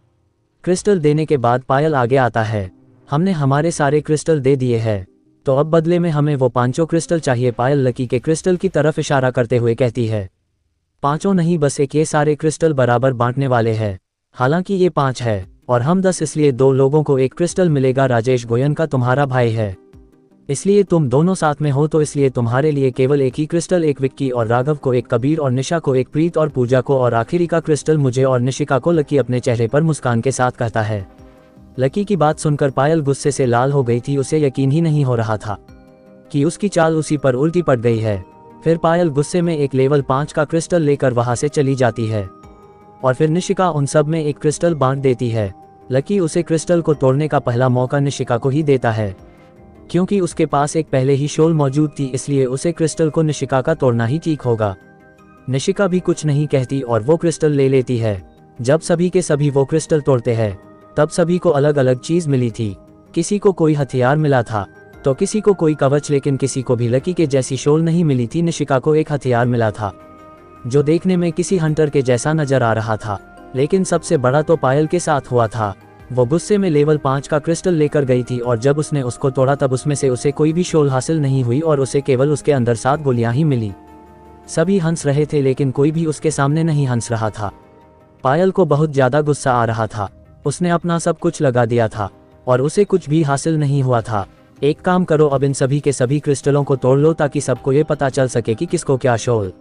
क्रिस्टल देने के बाद पायल आगे आता है। हमने हमारे सारे क्रिस्टल दे दिए हैं तो अब बदले में हमें वो 5 क्रिस्टल चाहिए। पायल लकी के क्रिस्टल की तरफ इशारा करते हुए कहती है 5 नहीं बस एक, ये सारे क्रिस्टल बराबर बांटने वाले हैं। हालांकि ये 5 है और हम 10, इसलिए 2 लोगों को एक क्रिस्टल मिलेगा। राजेश गोयनका तुम्हारा भाई है, इसलिए तुम दोनों साथ में हो तो इसलिए तुम्हारे लिए केवल एक ही क्रिस्टल, एक विक्की और राघव को, एक कबीर और निशा को, एक प्रीत और पूजा को और आखिरी का क्रिस्टल मुझे और निशिका को। लकी अपने चेहरे पर मुस्कान के साथ कहता है। लकी की बात सुनकर पायल गुस्से से लाल हो गई थी। उसे यकीन ही नहीं हो रहा था कि उसकी चाल उसी पर उल्टी पड़ गई है। फिर पायल गुस्से में एक लेवल 5 का क्रिस्टल लेकर वहां से चली जाती है और फिर निशिका उन सब में एक क्रिस्टल बांट देती है। लकी उसे क्रिस्टल को तोड़ने का पहला मौका निशिका को ही देता है, क्योंकि उसके पास एक पहले ही शोल मौजूद थी, इसलिए उसे क्रिस्टल को निशिका का तोड़ना ही ठीक होगा। निशिका भी कुछ नहीं कहती और वो क्रिस्टल ले लेती है। जब सभी के सभी वो क्रिस्टल तोड़ते हैं तब सभी को अलग अलग चीज मिली थी। किसी को कोई हथियार मिला था तो किसी को कोई कवच, लेकिन किसी को भी लकी के जैसी शोल नहीं मिली थी। निशिका को एक हथियार मिला था जो देखने में किसी हंटर के जैसा नजर आ रहा था, लेकिन सबसे बड़ा तो पायल के साथ हुआ था। वो गुस्से में लेवल 5 का क्रिस्टल लेकर गई थी और जब उसने उसको तोड़ा तब उसमें से उसे कोई भी शोल हासिल नहीं हुई और उसे केवल उसके अंदर 7 गोलियां ही मिली। सभी हंस रहे थे लेकिन कोई भी उसके सामने नहीं हंस रहा था। पायल को बहुत ज्यादा गुस्सा आ रहा था। उसने अपना सब कुछ लगा दिया था और उसे कुछ भी हासिल नहीं हुआ था। एक काम करो, अब इन सभी के सभी क्रिस्टलों को तोड़ लो ताकि सबको ये पता चल सके कि किसको क्या शोल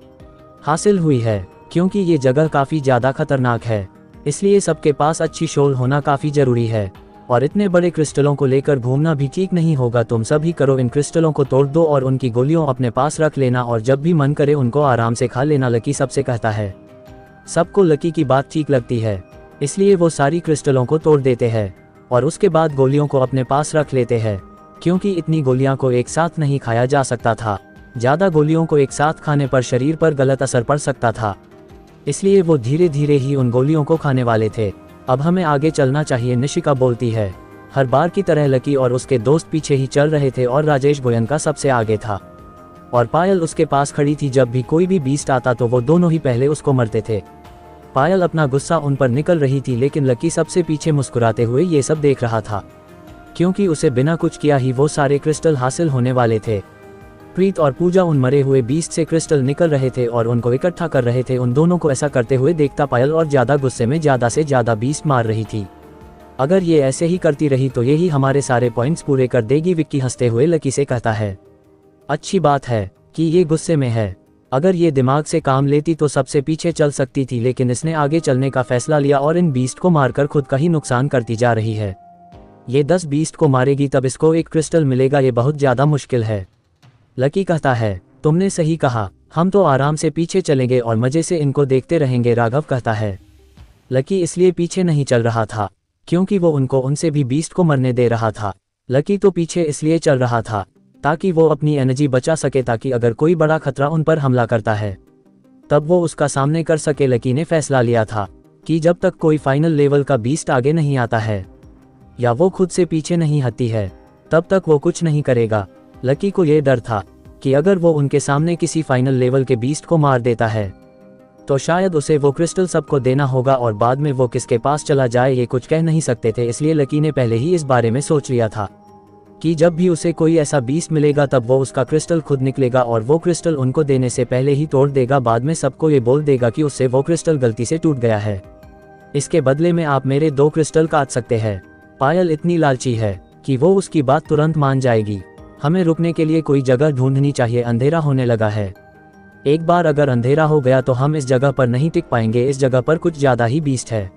हासिल हुई है, क्योंकि ये जगह काफी ज्यादा खतरनाक है, इसलिए सबके पास अच्छी शोल होना काफी जरूरी है और इतने बड़े क्रिस्टलों को लेकर घूमना भी ठीक नहीं होगा। तुम सभी करो, इन क्रिस्टलों को तोड़ दो और उनकी गोलियों अपने पास रख लेना और जब भी मन करे उनको आराम से खा लेना, लकी सबसे कहता है। सबको लकी की बात ठीक लगती है, इसलिए वो सारी क्रिस्टलों को तोड़ देते हैं और उसके बाद गोलियों को अपने पास रख लेते हैं, क्योंकि इतनी गोलियां को एक साथ नहीं खाया जा सकता था। ज्यादा गोलियों को एक साथ खाने पर शरीर पर गलत असर पड़ सकता था, इसलिए वो धीरे धीरे ही उन गोलियों को खाने वाले थे। अब हमें आगे चलना चाहिए, निशिका बोलती है। हर बार की तरह लकी और उसके दोस्त पीछे ही चल रहे थे और राजेश गोयनका सबसे आगे था और पायल उसके पास खड़ी थी। जब भी कोई भी बीस्ट आता तो वो दोनों ही पहले उसको मरते थे। पायल अपना गुस्सा उन पर निकल रही थी, लेकिन लकी सबसे पीछे मुस्कुराते हुए ये सब देख रहा था, क्योंकि उसे बिना कुछ किया ही वो सारे क्रिस्टल हासिल होने वाले थे। प्रीत और पूजा उन मरे हुए बीस्ट से क्रिस्टल निकल रहे थे और उनको इकट्ठा कर रहे थे। उन दोनों को ऐसा करते हुए देखता पायल और ज्यादा गुस्से में ज्यादा से ज्यादा बीस्ट मार रही थी। अगर ये ऐसे ही करती रही तो यही हमारे सारे पॉइंट्स पूरे कर देगी, विक्की हंसते हुए लकी से कहता है। अच्छी बात है कि ये गुस्से में है, अगर ये दिमाग से काम लेती तो सबसे पीछे चल सकती थी, लेकिन इसने आगे चलने का फैसला लिया और इन बीस्ट को मारकर खुद का ही नुकसान करती जा रही है। ये 10 बीस्ट को मारेगी तब इसको एक क्रिस्टल मिलेगा, ये बहुत ज्यादा मुश्किल है। लकी कहता है, तुमने सही कहा, हम तो आराम से पीछे चलेंगे और मजे से इनको देखते रहेंगे, राघव कहता है। लकी इसलिए पीछे नहीं चल रहा था क्योंकि वो उनसे भी बीस्ट को मरने दे रहा था। लकी तो पीछे इसलिए चल रहा था ताकि वो अपनी एनर्जी बचा सके, ताकि अगर कोई बड़ा खतरा उन पर हमला करता है तब वो उसका सामने कर सके। लकी ने फैसला लिया था कि जब तक कोई फाइनल लेवल का बीस्ट आगे नहीं आता है या वो खुद से पीछे नहीं हटती है तब तक वो कुछ नहीं करेगा। लकी को ये डर था कि अगर वो उनके सामने किसी फाइनल लेवल के बीस्ट को मार देता है तो शायद उसे वो क्रिस्टल सबको देना होगा और बाद में वो किसके पास चला जाए ये कुछ कह नहीं सकते थे। इसलिए लकी ने पहले ही इस बारे में सोच लिया था कि जब भी उसे कोई ऐसा बीस्ट मिलेगा तब वो उसका क्रिस्टल खुद निकलेगा और वो क्रिस्टल उनको देने से पहले ही तोड़ देगा। बाद में सबको ये बोल देगा कि उससे वो क्रिस्टल गलती से टूट गया है, इसके बदले में आप मेरे 2 क्रिस्टल काट सकते हैं। पायल इतनी लालची है कि वो उसकी बात तुरंत मान जाएगी। हमें रुकने के लिए कोई जगह ढूंढनी चाहिए, अंधेरा होने लगा है। एक बार अगर अंधेरा हो गया तो हम इस जगह पर नहीं टिक पाएंगे, इस जगह पर कुछ ज्यादा ही बीस्ट है,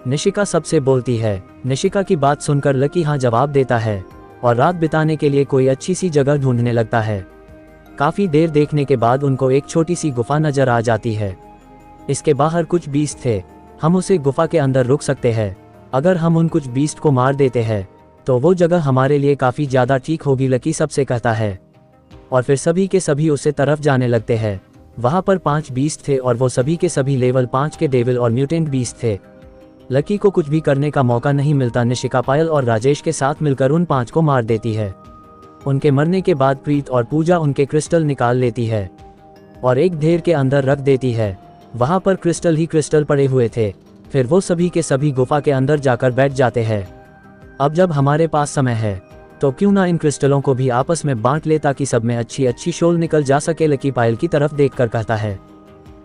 निशिका सबसे बोलती है। निशिका की बात सुनकर लकी हाँ जवाब देता है और रात बिताने के लिए कोई अच्छी सी जगह ढूंढने लगता है। काफी देर देखने के बाद उनको एक छोटी सी गुफा नजर आ जाती है। इसके बाहर कुछ बीस्ट थे, हम उसे गुफा के अंदर रुक सकते हैं। अगर हम उन कुछ बीस्ट को मार देते हैं तो वो जगह हमारे लिए काफी ज्यादा ठीक होगी, लकी सबसे कहता है। और फिर सभी के सभी उसे तरफ जाने लगते हैं। वहां पर 5 बीस्ट थे और वो सभी के सभी लेवल 5 के डेविल और म्यूटेंट बीस्ट थे। लकी को कुछ भी करने का मौका नहीं मिलता। निशिका पायल और राजेश के साथ मिलकर उन 5 को मार देती है। उनके मरने के बाद प्रीत और पूजा उनके क्रिस्टल निकाल लेती है और एक ढेर के अंदर रख देती है। वहां पर क्रिस्टल ही क्रिस्टल पड़े हुए थे। फिर वो सभी के सभी गुफा के अंदर जाकर बैठ जाते हैं। अब जब हमारे पास समय है तो क्यों ना इन क्रिस्टलों को भी आपस में बांट ले ताकि सब में अच्छी अच्छी शोल निकल जा सके, लकी पायल की तरफ देखकर कहता है।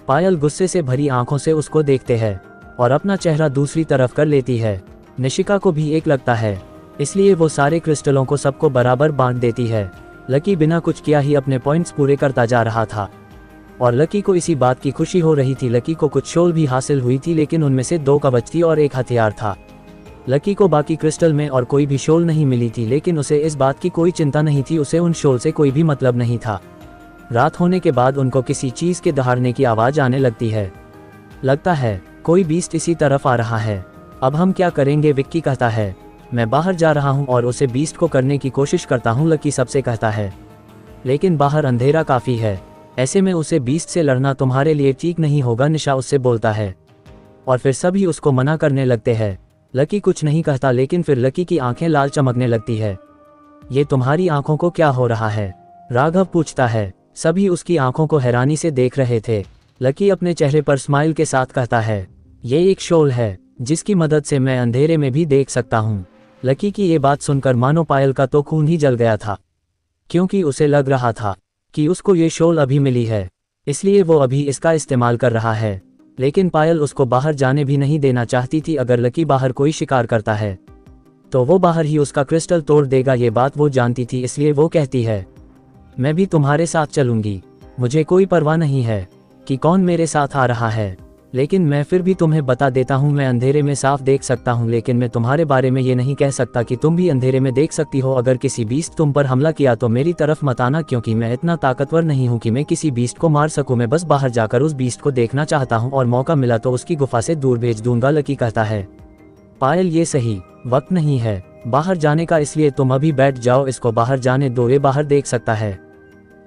पायल गुस्से से भरी आंखों से उसको देखते हैं और अपना चेहरा दूसरी तरफ कर लेती है। निशिका को भी एक लगता है, इसलिए वो सारे क्रिस्टलों को सबको बराबर बांट देती है। लकी बिना कुछ किया ही अपने पॉइंट्स पूरे करता जा रहा था और लकी को इसी बात की खुशी हो रही थी। लकी को कुछ शोल भी हासिल हुई थी, लेकिन उनमें से 2 कवच थी और एक हथियार था। लकी को बाकी क्रिस्टल में और कोई भी शोल नहीं मिली थी, लेकिन उसे इस बात की कोई चिंता नहीं थी, उसे उन शोल से कोई भी मतलब नहीं था। रात होने के बाद उनको किसी चीज के दहाड़ने की आवाज आने लगती है। लगता है कोई बीस्ट इसी तरफ आ रहा है। अब हम क्या करेंगे, विक्की कहता है। मैं बाहर जा रहा हूँ और उसे बीस्ट को करने की कोशिश करता हूँ, लकी सबसे कहता है। लेकिन बाहर अंधेरा काफी है, ऐसे में उसे बीस्ट से लड़ना तुम्हारे लिए ठीक नहीं होगा, निशा उससे बोलता है। और फिर सभी उसको मना करने लगते हैं। लकी कुछ नहीं कहता, लेकिन फिर लकी की आंखें लाल चमकने लगती है। ये तुम्हारी आंखों को क्या हो रहा है, राघव पूछता है। सभी उसकी आंखों को हैरानी से देख रहे थे। लकी अपने चेहरे पर स्माइल के साथ कहता है, ये एक शोल है जिसकी मदद से मैं अंधेरे में भी देख सकता हूँ। लकी की ये बात सुनकर मानो पायल का तो खून ही जल गया था, क्योंकि उसे लग रहा था कि उसको ये शोल अभी मिली है, इसलिए वो अभी इसका इस्तेमाल कर रहा है। लेकिन पायल उसको बाहर जाने भी नहीं देना चाहती थी। अगर लकी बाहर कोई शिकार करता है तो वो बाहर ही उसका क्रिस्टल तोड़ देगा, ये बात वो जानती थी, इसलिए वो कहती है, मैं भी तुम्हारे साथ चलूंगी, मुझे कोई परवाह नहीं है कि कौन मेरे साथ आ रहा है, लेकिन मैं फिर भी तुम्हें बता देता हूँ, मैं अंधेरे में साफ देख सकता हूँ, लेकिन मैं तुम्हारे बारे में ये नहीं कह सकता कि तुम भी अंधेरे में देख सकती हो। अगर किसी बीस्ट तुम पर हमला किया तो मेरी तरफ मत आना, क्योंकि मैं इतना ताकतवर नहीं हूँ कि मैं किसी बीस्ट को मार सकूँ। मैं बस बाहर जाकर उस बीस्ट को देखना चाहता हूँ और मौका मिला तो उसकी गुफा से दूर भेज दूंगा, लकी कहता है। पायल, ये सही वक्त नहीं है बाहर जाने का, इसलिए तुम अभी बैठ जाओ, इसको बाहर जाने दो, ये बाहर देख सकता है,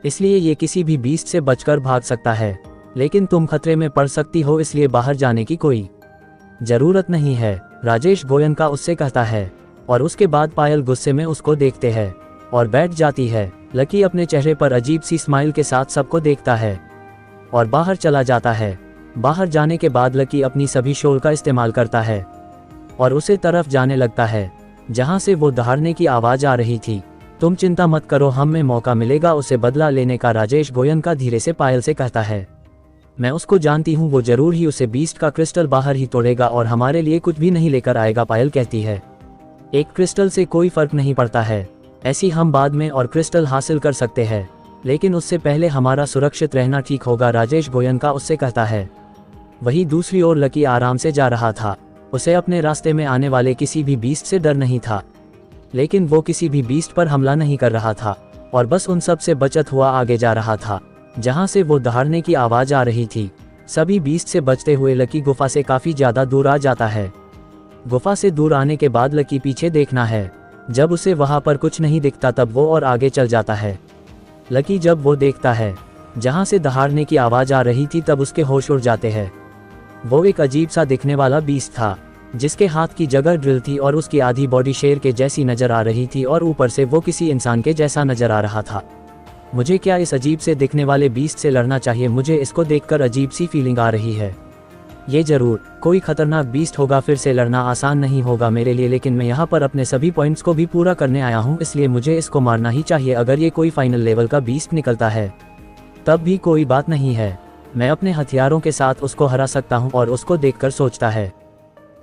इसलिए ये किसी भी बीस्ट से बचकर भाग सकता है, लेकिन तुम खतरे में पड़ सकती हो, इसलिए बाहर जाने की कोई जरूरत नहीं है, राजेश गोयनका उससे कहता है। और उसके बाद पायल गुस्से में उसको देखते हैं और बैठ जाती है। लकी अपने चेहरे पर अजीब सी स्माइल के साथ सबको देखता है और बाहर चला जाता है। बाहर जाने के बाद लकी अपनी सभी शोल का इस्तेमाल करता है और उसे तरफ जाने लगता है जहां से वो दहाड़ने की आवाज आ रही थी। तुम चिंता मत करो, हमें मौका मिलेगा उसे बदला लेने का, राजेश गोयनका धीरे से पायल से कहता है। मैं उसको जानती हूँ, वो जरूर ही उसे बीस्ट का क्रिस्टल बाहर ही तोड़ेगा और हमारे लिए कुछ भी नहीं लेकर आएगा, पायल कहती है। एक क्रिस्टल से कोई फर्क नहीं पड़ता है, ऐसी हम बाद में और क्रिस्टल हासिल कर सकते हैं, लेकिन उससे पहले हमारा सुरक्षित रहना ठीक होगा, राजेश गोयनका उससे कहता है। वहीं दूसरी ओर लकी आराम से जा रहा था, उसे अपने रास्ते में आने वाले किसी भी बीस्ट से डर नहीं था, लेकिन वो किसी भी बीस्ट पर हमला नहीं कर रहा था और बस उन सब से बचत हुआ आगे जा रहा था जहां से वो दहाड़ने की आवाज आ रही थी। सभी बीस्ट से बचते हुए लकी गुफा से काफी ज्यादा दूर आ जाता है। गुफा से दूर आने के बाद लकी पीछे देखना है, जब उसे वहां पर कुछ नहीं दिखता तब वो और आगे चल जाता है। लकी जब वो देखता है जहां से दहाड़ने की आवाज आ रही थी तब उसके होश उड़ जाते हैं। वो एक अजीब सा दिखने वाला बीस्ट था जिसके हाथ की जगह ड्रिल थी और उसकी आधी बॉडी शेर के जैसी नजर आ रही थी और ऊपर से वो किसी इंसान के जैसा नजर आ रहा था। मुझे क्या इस अजीब से दिखने वाले बीस्ट से लड़ना चाहिए, मुझे इसको देखकर अजीब सी फीलिंग आ रही है। ये जरूर कोई खतरनाक बीस्ट होगा, फिर से लड़ना आसान नहीं होगा मेरे लिए, लेकिन मैं यहाँ पर अपने सभी पॉइंट्स को भी पूरा करने आया हूँ, इसलिए मुझे इसको मारना ही चाहिए। अगर ये कोई फाइनल लेवल का बीस्ट निकलता है तब भी कोई बात नहीं है, मैं अपने हथियारों के साथ उसको हरा सकता हूँ। और उसको देखकर सोचता है।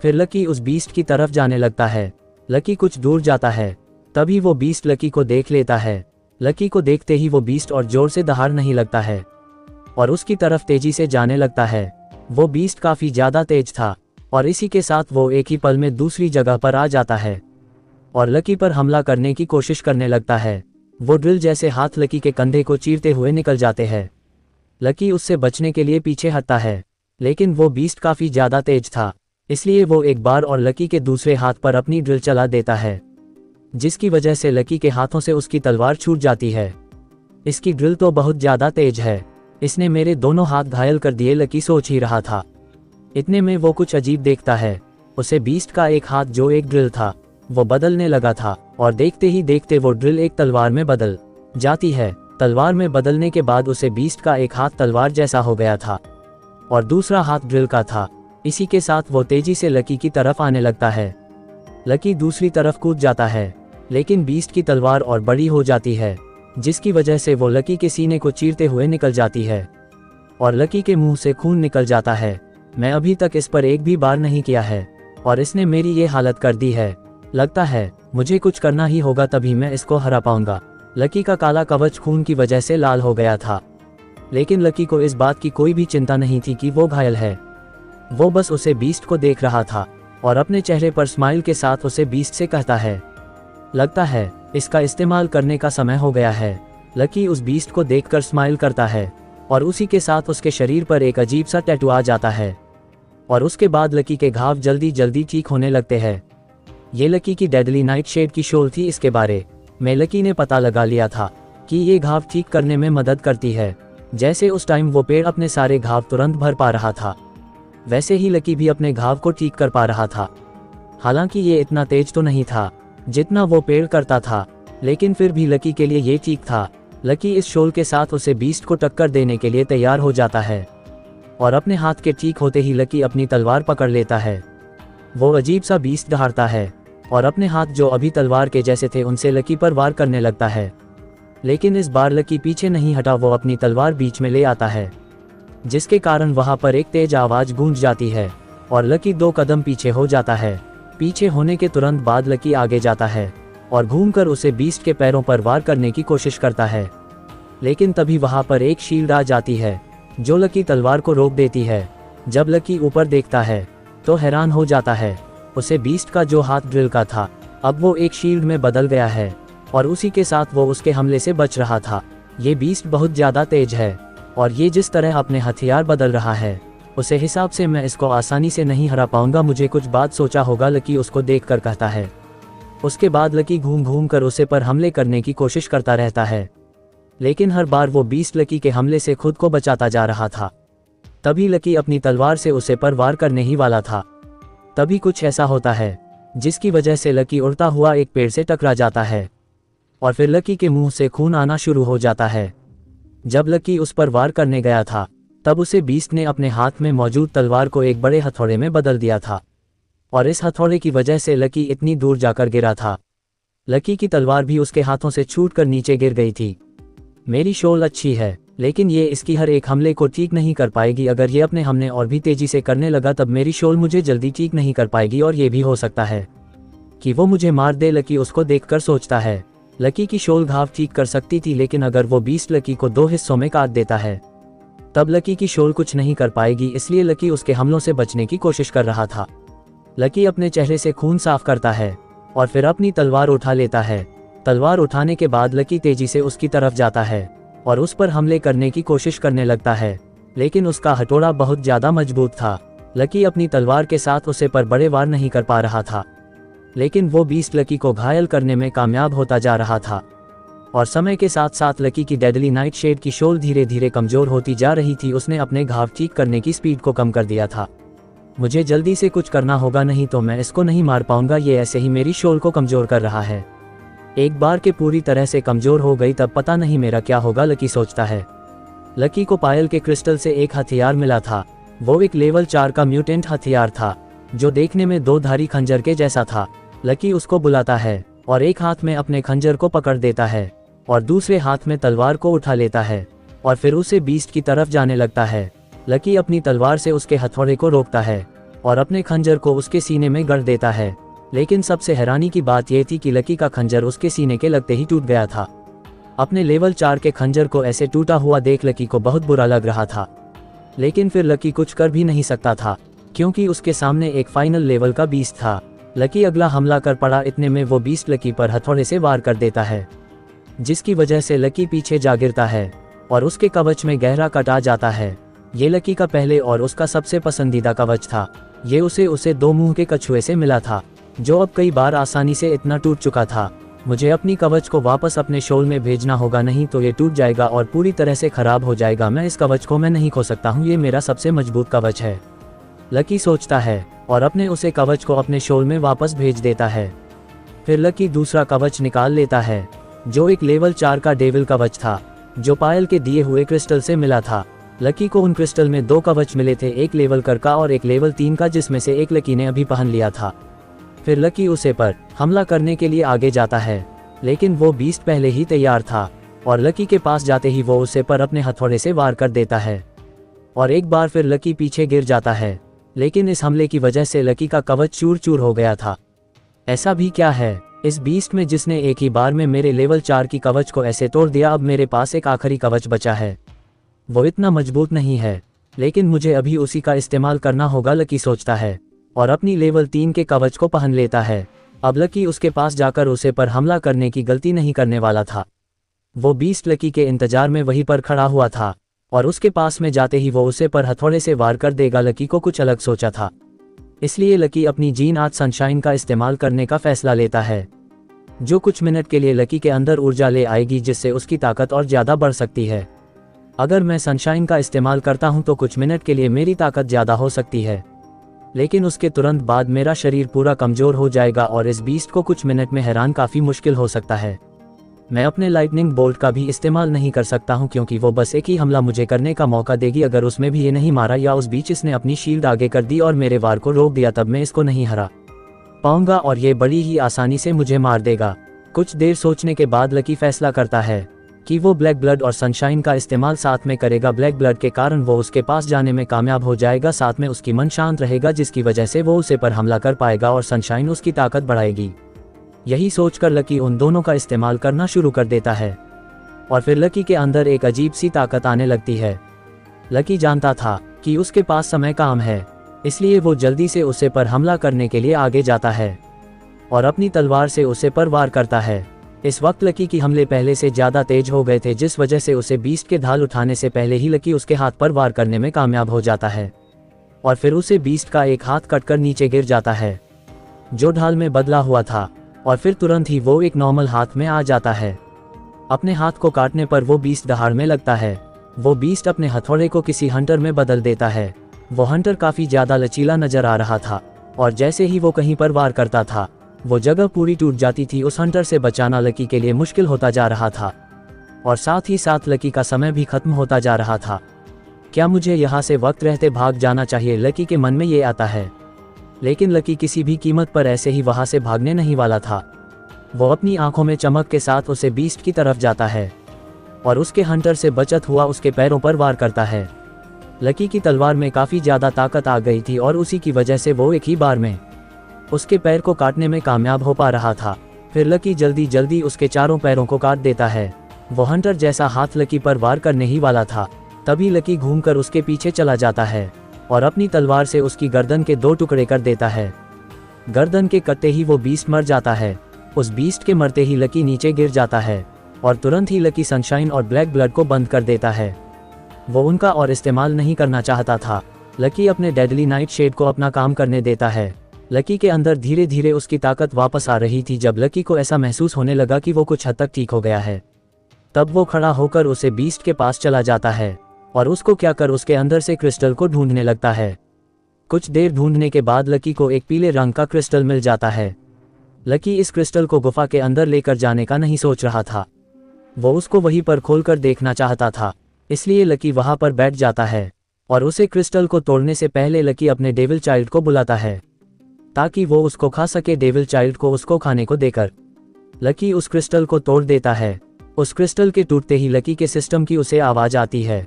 फिर लकी उस बीस्ट की तरफ जाने लगता है। लकी कुछ दूर जाता है, तभी वो बीस्ट लकी को देख लेता है। लकी को देखते ही वो बीस्ट और जोर से दहाड़ नहीं लगता है और उसकी तरफ तेजी से जाने लगता है। वो बीस्ट काफी ज्यादा तेज था और इसी के साथ वो एक ही पल में दूसरी जगह पर आ जाता है और लकी पर हमला करने की कोशिश करने लगता है। वो ड्रिल जैसे हाथ लकी के कंधे को चीरते हुए निकल जाते हैं। लकी उससे बचने के लिए पीछे हटता है, लेकिन वो बीस्ट काफी ज्यादा तेज था, इसलिए वो एक बार और लकी के दूसरे हाथ पर अपनी ड्रिल चला देता है, जिसकी वजह से लकी के हाथों से उसकी तलवार छूट जाती है। इसकी ड्रिल तो बहुत ज्यादा तेज है, इसने मेरे दोनों हाथ घायल कर दिए, लकी सोच ही रहा था। इतने में वो कुछ अजीब देखता है। उसे बीस्ट का एक हाथ जो एक ड्रिल था वो बदलने लगा था और देखते ही देखते वो ड्रिल एक तलवार में बदल जाती है। तलवार में बदलने के बाद उसे बीस्ट का एक हाथ तलवार जैसा हो गया था और दूसरा हाथ ड्रिल का था। इसी के साथ वो तेजी से लकी की तरफ आने लगता है। लकी दूसरी तरफ कूद जाता है, लेकिन बीस्ट की तलवार और बड़ी हो जाती है, जिसकी वजह से वो लकी के सीने को चीरते हुए निकल जाती है और लकी के मुंह से खून निकल जाता है। मैं अभी तक इस पर एक भी बार नहीं किया है और इसने मेरी ये हालत कर दी है। लगता है मुझे कुछ करना ही होगा, तभी मैं इसको हरा पाऊंगा। लकी का काला कवच खून की वजह से लाल हो गया था, लेकिन लकी को इस बात की कोई भी चिंता नहीं थी कि वो घायल है। वो बस उसे बीस्ट को देख रहा था और अपने चेहरे पर स्माइल के साथ उसे बीस्ट से कहता है, लगता है इसका इस्तेमाल करने का समय हो गया है। लकी उस बीस्ट को देखकर स्माइल करता है और उसी के साथ उसके शरीर पर एक अजीब सा टैटू आ जाता है और उसके बाद लकी के घाव जल्दी जल्दी ठीक होने लगते हैं। ये लकी की डेडली नाइट शेड की शोल थी। इसके बारे में लकी ने पता लगा लिया था कि ये घाव ठीक करने में मदद करती है। जैसे उस टाइम वो पेड़ अपने सारे घाव तुरंत भर पा रहा था, वैसे ही लकी भी अपने घाव को ठीक कर पा रहा था। हालांकि ये इतना तेज तो नहीं था जितना वो पेड़ करता था, लेकिन फिर भी लकी के लिए ये ठीक था। लकी इस शोल के साथ उसे बीस्ट को टक्कर देने के लिए तैयार हो जाता है और अपने हाथ के ठीक होते ही लकी अपनी तलवार पकड़ लेता है। वो अजीब सा बीस्ट दहाड़ता है और अपने हाथ जो अभी तलवार के जैसे थे उनसे लकी पर वार करने लगता है। लेकिन इस बार लकी पीछे नहीं हटा, वो अपनी तलवार बीच में ले आता है, जिसके कारण वहां पर एक तेज आवाज गूंज जाती है और लकी 2 कदम पीछे हो जाता है। पीछे होने के तुरंत बाद लकी आगे जाता है और घूमकर उसे बीस्ट के पैरों पर वार करने की कोशिश करता है। लेकिन तभी वहां पर एक शील्ड आ जाती है जो लकी तलवार को रोक देती है। जब लकी ऊपर देखता है तो हैरान हो जाता है। उसे बीस्ट का जो हाथ ड्रिल का था अब वो एक शील्ड में बदल गया है और उसी के साथ वो उसके हमले से बच रहा था। ये बीस्ट बहुत ज्यादा तेज है और ये जिस तरह अपने हथियार बदल रहा है उसे हिसाब से मैं इसको आसानी से नहीं हरा पाऊंगा, मुझे कुछ बात सोचा होगा, लकी उसको देखकर कहता है। उसके बाद लकी घूम घूम कर उसे पर हमले करने की कोशिश करता रहता है, लेकिन हर बार वो बीस्ट लकी के हमले से खुद को बचाता जा रहा था। तभी लकी अपनी तलवार से उसे पर वार करने ही वाला था। तभी कुछ ऐसा होता है जिसकी वजह से लकी उड़ता हुआ एक पेड़ से टकरा जाता है और फिर लकी के मुंह से खून आना शुरू हो जाता है। जब लकी उस पर वार करने गया था तब उसे बीस्ट ने अपने हाथ में मौजूद तलवार को एक बड़े हथौड़े में बदल दिया था और इस हथौड़े की वजह से लकी इतनी दूर जाकर गिरा था। लकी की तलवार भी उसके हाथों से छूटकर नीचे गिर गई थी। मेरी शोल अच्छी है, लेकिन ये इसकी हर एक हमले को ठीक नहीं कर पाएगी। अगर ये अपने हमले और भी तेजी से करने लगा तब मेरी शोल मुझे जल्दी ठीक नहीं कर पाएगी और ये भी हो सकता है कि वो मुझे मार दे। लकी उसको देखकर सोचता है। लकी की शोल घाव ठीक कर सकती थी, लेकिन अगर वो बीस्ट लकी को 2 हिस्सों में काट देता है तब लकी की शोल कुछ नहीं कर पाएगी, इसलिए लकी उसके हमलों से बचने की कोशिश कर रहा था। लकी अपने चेहरे से खून साफ करता है और फिर अपनी तलवार उठा लेता है। तलवार उठाने के बाद लकी तेजी से उसकी तरफ जाता है और उस पर हमले करने की कोशिश करने लगता है, लेकिन उसका हथौड़ा बहुत ज्यादा मजबूत था। लकी अपनी तलवार के साथ उसे पर बड़े वार नहीं कर पा रहा था, लेकिन वो बीस्ट लकी को घायल करने में कामयाब होता जा रहा था और समय के साथ साथ लकी की डेडली नाइट शेड की शोल धीरे धीरे कमजोर होती जा रही थी। उसने अपने घाव ठीक करने की स्पीड को कम कर दिया था। मुझे जल्दी से कुछ करना होगा, नहीं तो मैं इसको नहीं मार पाऊंगा, ये ऐसे ही मेरी शोल को कमजोर कर रहा है। एक बार के पूरी तरह से कमजोर हो गई तब पता नहीं मेरा क्या होगा, लकी सोचता है। लकी को पायल के क्रिस्टल से एक हथियार मिला था। वो एक लेवल 4 का म्यूटेंट हथियार था जो देखने में 2 धारी खंजर के जैसा था। लकी उसको बुलाता है और एक हाथ में अपने खंजर को पकड़ देता है और दूसरे हाथ में तलवार को उठा लेता है और फिर उसे बीस्ट की तरफ जाने लगता है। लकी अपनी तलवार से उसके हथौड़े को रोकता है और अपने खंजर को उसके सीने में गड़ देता है, लेकिन सबसे हैरानी की बात यह थी कि लकी का खंजर उसके सीने के लगते ही टूट गया था। अपने लेवल 4 के खंजर को ऐसे टूटा हुआ देख लकी को बहुत बुरा लग रहा था, लेकिन फिर लकी कुछ कर भी नहीं सकता था क्योंकि उसके सामने एक फाइनल लेवल का बीस्ट था। लकी अगला हमला कर पड़ा, इतने में वो बीस्ट लकी पर हथौड़े से वार कर देता है, जिसकी वजह से लकी पीछे जा गिरता है और उसके कवच में गहरा कट आ जाता है। ये लकी का पहले और उसका सबसे पसंदीदा कवच था। ये उसे 2 मुंह के कछुए से मिला था जो अब कई बार आसानी से इतना टूट चुका था। मुझे अपनी कवच को वापस अपने शोल में भेजना होगा, नहीं तो ये टूट जाएगा और पूरी तरह से खराब हो जाएगा। मैं इस कवच को मैं नहीं खो सकता हूँ, ये मेरा सबसे मजबूत कवच है, लकी सोचता है और अपने उसे कवच को अपने शोल में वापस भेज देता है। फिर लकी दूसरा कवच निकाल लेता है जो एक लेवल 4 का डेविल कवच था जो पायल के दिए हुए क्रिस्टल से मिला था। लकी को उन क्रिस्टल में 2 कवच मिले थे, एक लेवल कर का और एक लेवल 3 का, जिसमें से एक लकी ने अभी पहन लिया था। फिर लकी उसे पर हमला करने के लिए आगे जाता है, लेकिन वो बीस्ट पहले ही तैयार था और लकी के पास जाते ही वो उसे पर अपने हथौड़े से वार कर देता है और एक बार फिर लकी पीछे गिर जाता है, लेकिन इस हमले की वजह से लकी का कवच चूर चूर हो गया था। ऐसा भी क्या है इस बीस्ट में जिसने एक ही बार में मेरे लेवल 4 की कवच को ऐसे तोड़ दिया। अब मेरे पास एक आखिरी कवच बचा है, वो इतना मजबूत नहीं है, लेकिन मुझे अभी उसी का इस्तेमाल करना होगा, लकी सोचता है। और अपनी लेवल 3 के कवच को पहन लेता है। अब लकी उसके पास जाकर उसे पर हमला करने की गलती नहीं करने वाला था। वो बीस्ट लकी के इंतजार में वहीं पर खड़ा हुआ था और उसके पास में जाते ही वो उसे पर हथौड़े से वार कर देगा। लकी को कुछ अलग सोचा था, इसलिए लकी अपनी जीन आज सनशाइन का इस्तेमाल करने का फैसला लेता है, जो कुछ मिनट के लिए लकी के अंदर ऊर्जा ले आएगी जिससे उसकी ताकत और ज़्यादा बढ़ सकती है। अगर मैं सनशाइन का इस्तेमाल करता हूं तो कुछ मिनट के लिए मेरी ताकत ज़्यादा हो सकती है, लेकिन उसके तुरंत बाद मेरा शरीर पूरा कमज़ोर हो जाएगा और इस बीस्ट को कुछ मिनट में हैरान काफ़ी मुश्किल हो सकता है। मैं अपने लाइटनिंग बोल्ट का भी इस्तेमाल नहीं कर सकता हूं क्योंकि वो बस एक ही हमला मुझे करने का मौका देगी। अगर उसमें भी ये नहीं मारा या उस बीच इसने अपनी शील्ड आगे कर दी और मेरे वार को रोक दिया तब मैं इसको नहीं हरा पाऊंगा और ये बड़ी ही आसानी से मुझे मार देगा। कुछ देर सोचने के बाद लकी फैसला करता है कि वो ब्लैक ब्लड और सनशाइन का इस्तेमाल साथ में करेगा। ब्लैक ब्लड के कारण वो उसके पास जाने में कामयाब हो जाएगा, साथ में उसकी मन शांत रहेगा जिसकी वजह से वो उसे पर हमला कर पाएगा और सनशाइन उसकी ताकत बढ़ाएगी। यही सोचकर लकी उन दोनों का इस्तेमाल करना शुरू कर देता है और फिर लकी के अंदर एक अजीब सी ताकत आने लगती है। लकी जानता था कि उसके पास समय कम है, इसलिए वो जल्दी से उसे पर हमला करने के लिए आगे जाता है और अपनी तलवार से उसे पर वार करता है। इस वक्त लकी की हमले पहले से ज़्यादा तेज हो गए थे, जिस वजह से उसे बीस्ट के ढाल उठाने से पहले ही लकी उसके हाथ पर वार करने में कामयाब हो जाता है और फिर उसे बीस्ट का एक हाथ कटकर नीचे गिर जाता है जो ढाल में बदला हुआ था, और फिर तुरंत ही वो एक नॉर्मल हाथ में आ जाता है। अपने हाथ को काटने पर वो बीस्ट दहाड़ में लगता है। वो बीस्ट अपने हथौड़े को किसी हंटर में बदल देता है। वो हंटर काफ़ी ज़्यादा लचीला नजर आ रहा था और जैसे ही वो कहीं पर वार करता था वो जगह पूरी टूट जाती थी। उस हंटर से बचाना लकी के लिए मुश्किल होता जा रहा था और साथ ही साथ लकी का समय भी खत्म होता जा रहा था। क्या मुझे यहाँ से वक्त रहते भाग जाना चाहिए? लकी के मन में ये आता है, लेकिन लकी किसी भी कीमत पर ऐसे ही वहाँ से भागने नहीं वाला था। वो अपनी आंखों में चमक के साथ उसे बीस्ट की तरफ जाता है और उसके हंटर से बचत हुआ उसके पैरों पर वार करता है। लकी की तलवार में काफ़ी ज़्यादा ताकत आ गई थी और उसी की वजह से वो एक ही बार में उसके पैर को काटने में कामयाब हो पा रहा था। फिर लकी जल्दी जल्दी उसके चारों पैरों को काट देता है। वो हंटर जैसा हाथ लकी पर वार करने ही वाला था, तभी लकी घूमकर उसके पीछे चला जाता है और अपनी तलवार से उसकी गर्दन के 2 टुकड़े कर देता है। गर्दन के कटते ही वो बीस्ट मर जाता है। उस बीस्ट के मरते ही लकी नीचे गिर जाता है और तुरंत ही लकी सनशाइन और ब्लैक ब्लड को बंद कर देता है। वो उनका और इस्तेमाल नहीं करना चाहता था। लकी अपने डेडली नाइट शेड को अपना काम करने देता है। लकी के अंदर धीरे धीरे उसकी ताकत वापस आ रही थी। जब लकी को ऐसा महसूस होने लगा कि वो कुछ हद तक ठीक हो गया है, तब वो खड़ा होकर उसे बीस्ट के पास चला जाता है और उसको क्या कर उसके अंदर से क्रिस्टल को ढूंढने लगता है। कुछ देर ढूंढने के बाद लकी को एक पीले रंग का क्रिस्टल मिल जाता है। लकी इस क्रिस्टल को गुफा के अंदर लेकर जाने का नहीं सोच रहा था, वो उसको वहीं पर खोलकर देखना चाहता था। इसलिए लकी वहां पर बैठ जाता है और उसे क्रिस्टल को तोड़ने से पहले लकी अपने डेविल चाइल्ड को बुलाता है ताकि वो उसको खा सके। डेविल चाइल्ड को उसको खाने को देकर लकी उस क्रिस्टल को तोड़ देता है। उस क्रिस्टल के टूटते ही लकी के सिस्टम की उसे आवाज आती है,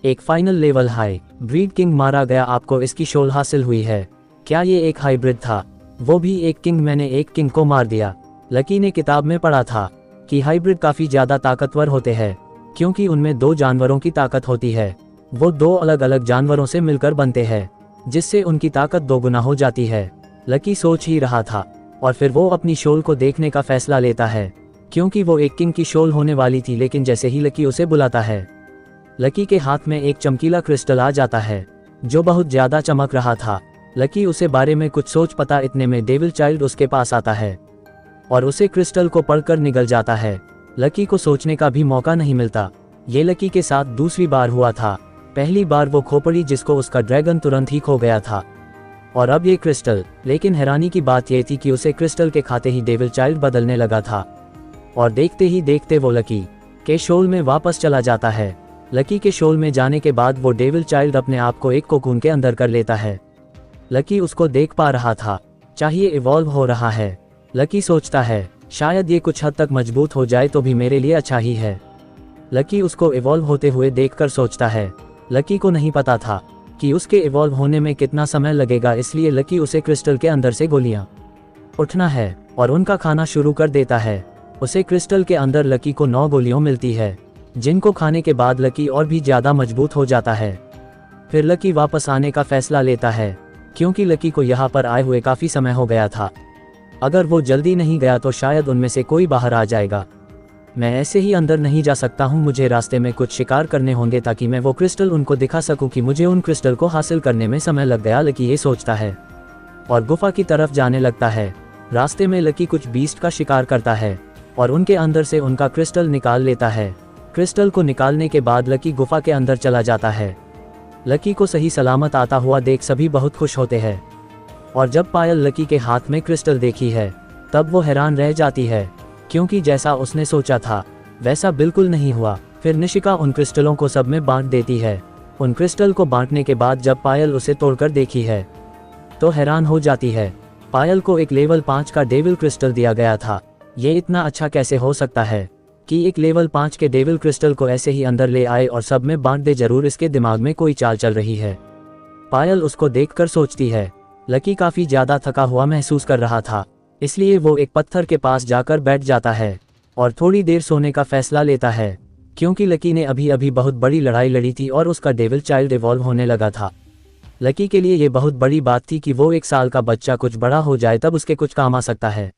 एक final level high breed king मारा गया, आपको इसकी शोल हासिल हुई है। क्या ये एक हाइब्रिड था? वो भी एक किंग, मैंने एक किंग को मार दिया। लकी ने किताब में पढ़ा था कि हाइब्रिड काफी ज्यादा ताकतवर होते हैं क्योंकि उनमें 2 जानवरों की ताकत होती है। वो 2 अलग अलग जानवरों से मिलकर बनते हैं जिससे उनकी ताकत 2 गुना हो जाती है। लकी सोच ही रहा था और फिर वो अपनी शोल को देखने का फैसला लेता है क्योंकि वो एक किंग की शोल होने वाली थी। लेकिन जैसे ही लकी उसे बुलाता है, लकी के हाथ में एक चमकीला क्रिस्टल आ जाता है जो बहुत ज्यादा चमक रहा था। लकी उसे बारे में कुछ सोच पता इतने में डेविल चाइल्ड उसके पास आता है और उसे क्रिस्टल को पढ़कर निगल जाता है। लकी को सोचने का भी मौका नहीं मिलता। ये लकी के साथ दूसरी बार हुआ था। पहली बार वो खोपड़ी जिसको उसका ड्रैगन तुरंत ही खो गया था और अब ये क्रिस्टल। लेकिन हैरानी की बात यह थी कि उसे क्रिस्टल के खाते ही डेविल चाइल्ड बदलने लगा था और देखते ही देखते वो लकी के शोल में वापस चला जाता है। लकी के शोल में जाने के बाद वो डेविल चाइल्ड अपने आप को एक कोकून के अंदर कर लेता है। लकी उसको देख पा रहा था, चाहिए इवॉल्व हो रहा है। लकी सोचता है शायद ये कुछ हद तक मजबूत हो जाए तो भी मेरे लिए अच्छा ही है। लकी उसको इवॉल्व होते हुए देखकर सोचता है। लकी को नहीं पता था कि उसके इवॉल्व होने में कितना समय लगेगा, इसलिए लकी उसे क्रिस्टल के अंदर से गोलियां उठना है और उनका खाना शुरू कर देता है। उसे क्रिस्टल के अंदर लकी को 9 गोलियां मिलती है जिनको खाने के बाद लकी और भी ज्यादा मजबूत हो जाता है। फिर लकी वापस आने का फैसला लेता है क्योंकि लकी को यहाँ पर आए हुए काफ़ी समय हो गया था। अगर वो जल्दी नहीं गया तो शायद उनमें से कोई बाहर आ जाएगा। मैं ऐसे ही अंदर नहीं जा सकता हूँ, मुझे रास्ते में कुछ शिकार करने होंगे ताकि मैं वो क्रिस्टल उनको दिखा सकूँ कि मुझे उन क्रिस्टल को हासिल करने में समय लग गया, लकी ये सोचता है और गुफा की तरफ जाने लगता है। रास्ते में लकी कुछ बीस्ट का शिकार करता है और उनके अंदर से उनका क्रिस्टल निकाल लेता है। क्रिस्टल को निकालने के बाद लकी गुफा के अंदर चला जाता है। लकी को सही सलामत आता हुआ देख सभी बहुत खुश होते हैं और जब पायल लकी के हाथ में क्रिस्टल देखी है तब वो हैरान रह जाती है, क्योंकि जैसा उसने सोचा था वैसा बिल्कुल नहीं हुआ। फिर निशिका उन क्रिस्टलों को सब में बांट देती है। उन क्रिस्टल को बांटने के बाद जब पायल उसे तोड़कर देखी है तो हैरान हो जाती है। पायल को एक लेवल 5 का डेविल क्रिस्टल दिया गया था। ये इतना अच्छा कैसे हो सकता है कि एक लेवल 5 के डेविल क्रिस्टल को ऐसे ही अंदर ले आए और सब में बांट दे, जरूर इसके दिमाग में कोई चाल चल रही है। पायल उसको देखकर सोचती है। लकी काफी ज्यादा थका हुआ महसूस कर रहा था, इसलिए वो एक पत्थर के पास जाकर बैठ जाता है और थोड़ी देर सोने का फैसला लेता है, क्योंकि लकी ने अभी अभी बहुत बड़ी लड़ाई लड़ी थी और उसका डेविल चाइल्ड इवॉल्व होने लगा था। लकी के लिए ये बहुत बड़ी बात थी कि वो 1 साल का बच्चा कुछ बड़ा हो जाए तब उसके कुछ काम आ सकता है।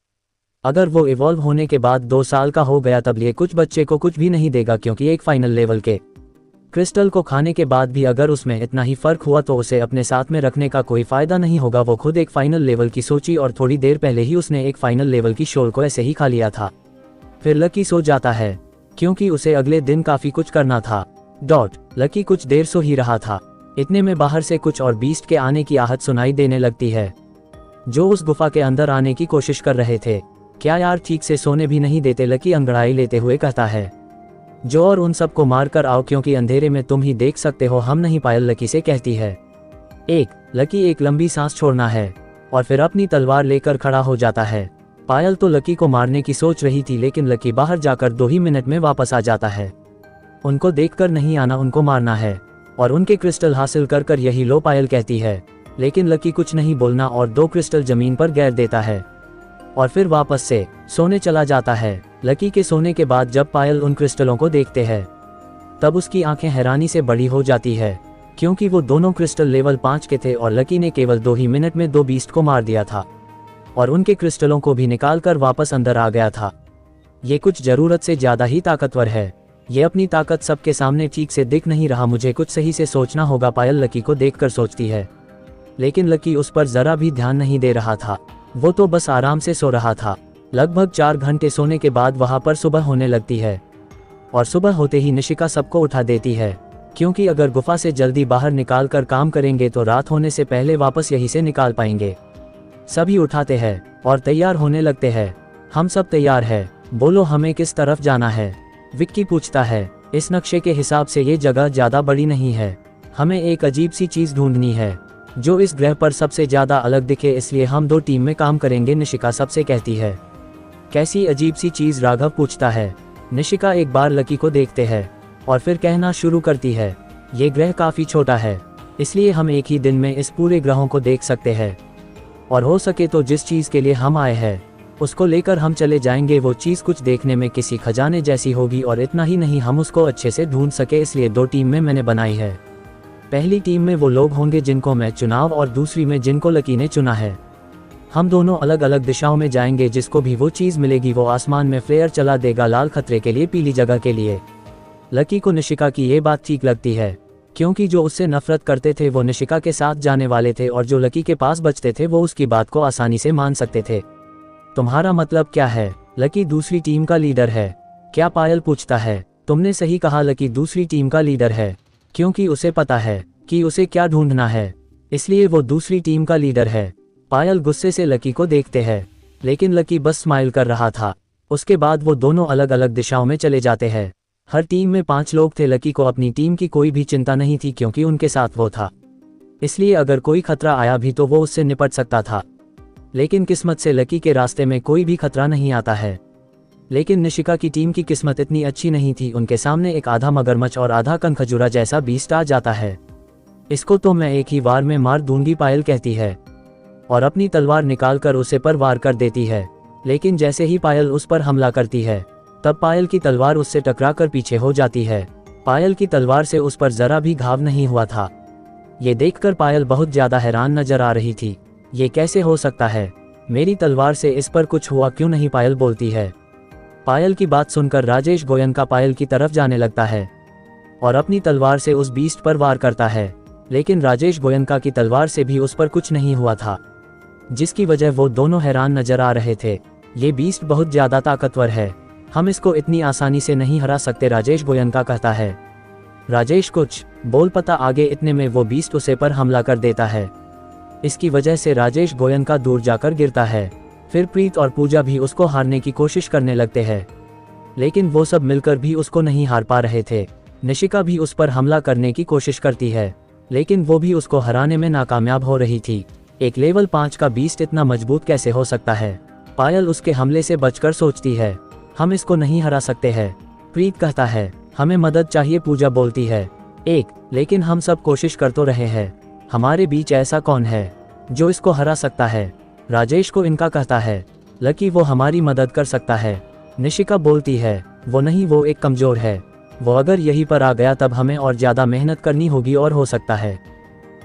अगर वो इवॉल्व होने के बाद 2 साल का हो गया तब ये कुछ बच्चे को कुछ भी नहीं देगा, क्योंकि एक फाइनल लेवल के क्रिस्टल को खाने के बाद भी अगर उसमें इतना ही फर्क हुआ तो उसे अपने साथ में रखने का कोई फायदा नहीं होगा। वो खुद एक फाइनल लेवल की सोची और थोड़ी देर पहले ही उसने एक फाइनल लेवल की शोल को ऐसे ही खा लिया था। फिर लकी सो जाता है, क्योंकि उसे अगले दिन काफी कुछ करना था। लकी कुछ देर सो ही रहा था, इतने में बाहर से कुछ और बीस्ट के आने की आहट सुनाई देने लगती है, जो उस गुफा के अंदर आने की कोशिश कर रहे थे। क्या यार, ठीक से सोने भी नहीं देते, लकी अंगड़ाई लेते हुए कहता है। जो और उन सबको मार कर आओ, क्योंकि अंधेरे में तुम ही देख सकते हो, हम नहीं, पायल लकी से कहती है। लकी एक लंबी सांस छोड़ना है और फिर अपनी तलवार लेकर खड़ा हो जाता है। पायल तो लकी को मारने की सोच रही थी, लेकिन लकी बाहर जाकर 2 ही मिनट में वापस आ जाता है। उनको देखकर नहीं आना, उनको मारना है और उनके क्रिस्टल हासिल कर कर यही लो, पायल कहती है। लेकिन लकी कुछ नहीं बोलना और 2 क्रिस्टल जमीन पर गिरा देता है और फिर वापस से सोने चला जाता है। लकी के सोने के बाद जब पायल उन क्रिस्टलों को देखते हैं तब उसकी आंखें हैरानी से बड़ी हो जाती है, क्योंकि वो दोनों क्रिस्टल लेवल 5 के थे और लकी ने केवल 2 ही मिनट में 2 बीस्ट को मार दिया था और उनके क्रिस्टलों को भी निकाल कर वापस अंदर आ गया था। ये कुछ जरूरत से ज्यादा ही ताकतवर है। ये अपनी ताकत सबके सामने ठीक से दिख नहीं रहा, मुझे कुछ सही से सोचना होगा, पायल लकी को देखकर सोचती है। लेकिन लकी उस पर जरा भी ध्यान नहीं दे रहा था, वो तो बस आराम से सो रहा था। लगभग 4 घंटे सोने के बाद वहां पर सुबह होने लगती है और सुबह होते ही निशिका सबको उठा देती है, क्योंकि अगर गुफा से जल्दी बाहर निकाल कर काम करेंगे तो रात होने से पहले वापस यहीं से निकाल पाएंगे। सभी उठाते हैं और तैयार होने लगते हैं। हम सब तैयार है, बोलो हमें किस तरफ जाना है? विक्की पूछता है। इस नक्शे के हिसाब से ये जगह ज्यादा बड़ी नहीं है, हमें एक अजीब सी चीज ढूंढनी है जो इस ग्रह पर सबसे ज्यादा अलग दिखे, इसलिए हम 2 टीम में काम करेंगे, निशिका सबसे कहती है। कैसी अजीब सी चीज? राघव पूछता है। निशिका एक बार लकी को देखते हैं और फिर कहना शुरू करती है, ये ग्रह काफी छोटा है, इसलिए हम एक ही दिन में इस पूरे ग्रहों को देख सकते हैं और हो सके तो जिस चीज के लिए हम आए हैं उसको लेकर हम चले जाएंगे। वो चीज कुछ देखने में किसी खजाने जैसी होगी और इतना ही नहीं, हम उसको अच्छे से ढूंढ सके, इसलिए 2 टीम में मैंने बनाई है। पहली टीम में वो लोग होंगे जिनको मैं चुनाव और दूसरी में जिनको लकी ने चुना है। हम दोनों अलग अलग दिशाओं में जाएंगे, जिसको भी वो चीज मिलेगी वो आसमान में फ्लेयर चला देगा, लाल खतरे के लिए, पीली जगह के लिए। लकी को निशिका की ये बात ठीक लगती है, क्योंकि जो उससे नफरत करते थे वो निशिका के साथ जाने वाले थे और जो लकी के पास बचते थे वो उसकी बात को आसानी से मान सकते थे। तुम्हारा मतलब क्या है? लकी दूसरी टीम का लीडर है क्या? पायल पूछता है। तुमने सही कहा, लकी दूसरी टीम का लीडर है, क्योंकि उसे पता है कि उसे क्या ढूंढना है, इसलिए वो दूसरी टीम का लीडर है। पायल गुस्से से लकी को देखते हैं, लेकिन लकी बस स्माइल कर रहा था। उसके बाद वो दोनों अलग अलग दिशाओं में चले जाते हैं। हर टीम में 5 लोग थे। लकी को अपनी टीम की कोई भी चिंता नहीं थी, क्योंकि उनके साथ वो था, इसलिए अगर कोई खतरा आया भी तो वो उससे निपट सकता था। लेकिन किस्मत से लकी के रास्ते में कोई भी खतरा नहीं आता है। लेकिन निशिका की टीम की किस्मत इतनी अच्छी नहीं थी, उनके सामने एक आधा मगरमच्छ और आधा कनखजूरा जैसा बीस्ट आ जाता है। इसको तो मैं एक ही वार में मार दूंगी, पायल कहती है और अपनी तलवार निकालकर उसे पर वार कर देती है। लेकिन जैसे ही पायल उस पर हमला करती है तब पायल की तलवार उससे टकराकर पीछे हो जाती है। पायल की तलवार से उस पर जरा भी घाव नहीं हुआ था। ये देखकर पायल बहुत ज्यादा हैरान नजर आ रही थी। ये कैसे हो सकता है? मेरी तलवार से इस पर कुछ हुआ क्यों नहीं? पायल बोलती है। पायल की बात सुनकर राजेश गोयनका पायल की तरफ जाने लगता है और अपनी तलवार से उस बीस्ट पर वार करता है, लेकिन राजेश गोयनका की तलवार से भी उस पर कुछ नहीं हुआ था, जिसकी वजह वो दोनों हैरान नजर आ रहे थे। ये बीस्ट बहुत ज्यादा ताकतवर है, हम इसको इतनी आसानी से नहीं हरा सकते, राजेश गोयनका कहता है। राजेश कुछ बोल पता आगे इतने में वो बीस्ट उसे पर हमला कर देता है। इसकी वजह से राजेश गोयनका दूर जाकर गिरता है। फिर प्रीत और पूजा भी उसको हारने की कोशिश करने लगते हैं, लेकिन वो सब मिलकर भी उसको नहीं हार पा रहे थे। निशिका भी उस पर हमला करने की कोशिश करती है, लेकिन वो भी उसको हराने में नाकामयाब हो रही थी। एक लेवल 5 का बीस्ट इतना मजबूत कैसे हो सकता है? पायल उसके हमले से बचकर सोचती है, हम इसको नहीं हरा सकते हैं। प्रीत कहता है, हमें मदद चाहिए। पूजा बोलती है, लेकिन हम सब कोशिश कर तो रहे हैं, हमारे बीच ऐसा कौन है जो इसको हरा सकता है? राजेश को इनका कहता है, लकी वो हमारी मदद कर सकता है। निशिका बोलती है, वो नहीं, वो एक कमजोर है, वो अगर यहीं पर आ गया तब हमें और ज्यादा मेहनत करनी होगी और हो सकता है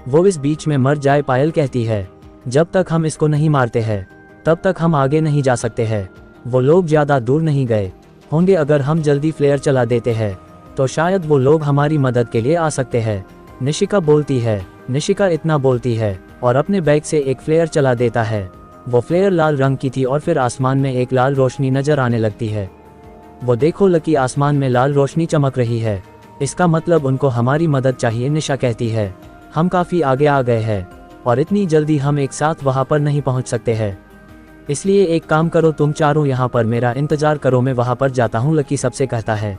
वो इस बीच में मर जाए। पायल कहती है, जब तक हम इसको नहीं मारते हैं तब तक हम आगे नहीं जा सकते हैं। वो लोग ज्यादा दूर नहीं गए होंगे, अगर हम जल्दी फ्लेयर चला देते हैं तो शायद वो लोग हमारी मदद के लिए आ सकते हैं। निशिका बोलती है। निशिका इतना बोलती है और अपने बैग से एक फ्लेयर चला देता है। वो फ्लेयर लाल रंग की थी और फिर आसमान में एक लाल रोशनी नजर आने लगती है। वो देखो लकी, आसमान में लाल रोशनी चमक रही है, इसका मतलब उनको हमारी मदद चाहिए। निशा कहती है, हम काफी आगे आ गए हैं और इतनी जल्दी हम एक साथ वहां पर नहीं पहुंच सकते हैं, इसलिए एक काम करो, तुम चारों यहाँ पर मेरा इंतजार करो, मैं वहां पर जाता हूँ, लकी सबसे कहता है।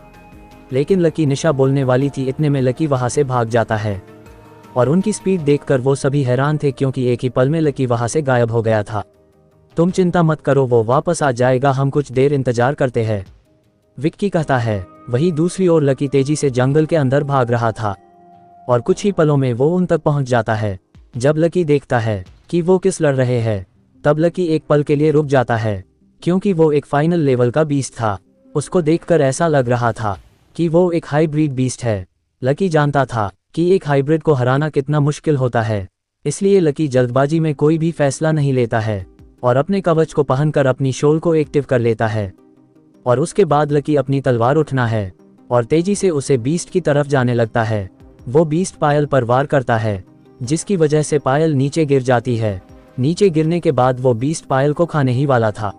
लेकिन लकी निशा बोलने वाली थी, इतने में लकी वहां से भाग जाता है और उनकी स्पीड देखकर वो सभी हैरान थे, क्योंकि एक ही पल में लकी वहां से गायब हो गया था। तुम चिंता मत करो, वो वापस आ जाएगा, हम कुछ देर इंतजार करते हैं, विक्की कहता है। वहीं दूसरी ओर लकी तेजी से जंगल के अंदर भाग रहा था और कुछ ही पलों में वो उन तक पहुंच जाता है। जब लकी देखता है कि वो किस लड़ रहे हैं, तब लकी एक पल के लिए रुक जाता है, क्योंकि वो एक फाइनल लेवल का बीस्ट था। उसको देखकर ऐसा लग रहा था कि वो एक हाइब्रिड बीस्ट है। लकी जानता था कि एक हाइब्रिड को हराना कितना मुश्किल होता है, इसलिए लकी जल्दबाजी में कोई भी फैसला नहीं लेता है और अपने कवच को पहनकर अपनी शोल को एक्टिव कर लेता है। और उसके बाद लकी अपनी तलवार उठना है और तेजी से उसे बीस्ट की तरफ जाने लगता है। वो बीस्ट पायल पर वार करता है, जिसकी वजह से पायल नीचे गिर जाती है। नीचे गिरने के बाद वो बीस्ट पायल को खाने ही वाला था।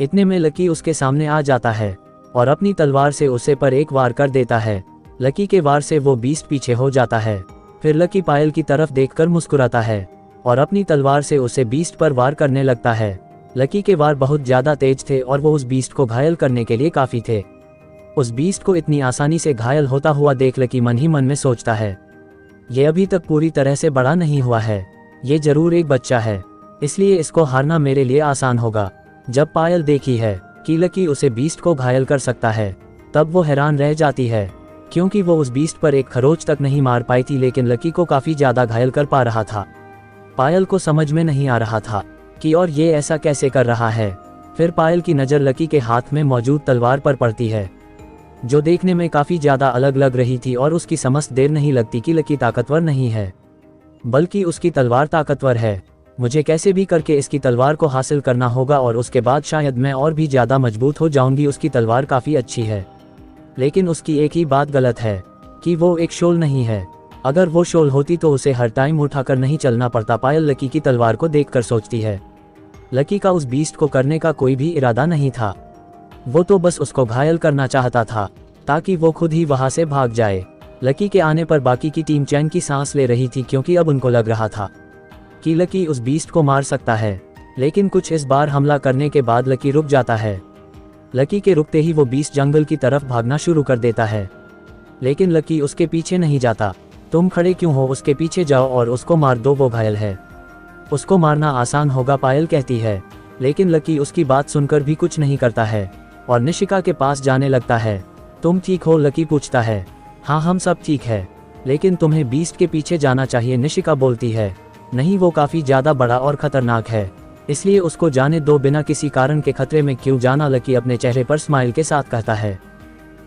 इतने में लकी उसके सामने आ जाता है और अपनी तलवार से उसे पर एक वार कर देता है। लकी के वार से वो बीस्ट पीछे हो जाता है। फिर लकी पायल की तरफ देखकर मुस्कुराता है और अपनी तलवार से उसे बीस्ट पर वार करने लगता है। लकी के वार बहुत ज्यादा तेज थे और वो उस बीस्ट को घायल करने के लिए काफी थे। उस बीस्ट को इतनी आसानी से घायल होता हुआ देख लकी मन ही मन में सोचता है, ये अभी तक पूरी तरह से बड़ा नहीं हुआ है, ये जरूर एक बच्चा है, इसलिए इसको हारना मेरे लिए आसान होगा। जब पायल देखी है कि लकी उसे बीस्ट को घायल कर सकता है, तब वो हैरान रह जाती है, क्योंकि वो उस बीस्ट पर एक खरोच तक नहीं मार पाई थी, लेकिन लकी को काफी ज्यादा घायल कर पा रहा था। पायल को समझ में नहीं आ रहा था कि और ये ऐसा कैसे कर रहा है। फिर पायल की नज़र लकी के हाथ में मौजूद तलवार पर पड़ती है, जो देखने में काफी ज्यादा अलग लग रही थी, और उसकी समझ देर नहीं लगती कि लकी ताकतवर नहीं है, बल्कि उसकी तलवार ताकतवर है। मुझे कैसे भी करके इसकी तलवार को हासिल करना होगा और उसके बाद शायद मैं और भी ज्यादा मजबूत हो जाऊंगी। उसकी तलवार काफी अच्छी है, लेकिन उसकी एक ही बात गलत है कि वो एक शोल नहीं है। अगर वो शोल होती तो उसे हर टाइम उठाकर नहीं चलना पड़ता। पायल लकी की तलवार को देखकर सोचती है, लकी का उस बीस्ट को करने का कोई भी इरादा नहीं था, वो तो बस उसको घायल करना चाहता था ताकि वो खुद ही वहां से भाग जाए। लकी के आने पर बाकी की टीम चैन की सांस ले रही थी, क्योंकि अब उनको लग रहा था कि लकी उस बीस्ट को मार सकता है। लेकिन कुछ इस बार हमला करने के बाद लकी रुक जाता है। लकी के रुकते ही वो बीस्ट जंगल की तरफ भागना शुरू कर देता है, लेकिन लकी उसके पीछे नहीं जाता। तुम खड़े क्यों हो, उसके पीछे जाओ और उसको मार दो, वो घायल है, उसको मारना आसान होगा, पायल कहती है। लेकिन लकी उसकी बात सुनकर भी कुछ नहीं करता है और निशिका के पास जाने लगता है। तुम ठीक हो, लकी पूछता है। हाँ, हम सब ठीक है, लेकिन तुम्हें बीस्ट के पीछे जाना चाहिए, निशिका बोलती है। नहीं, वो काफी ज्यादा बड़ा और खतरनाक है, इसलिए उसको जाने दो, बिना किसी कारण के खतरे में क्यों जाना, लकी अपने चेहरे पर स्माइल के साथ कहता है।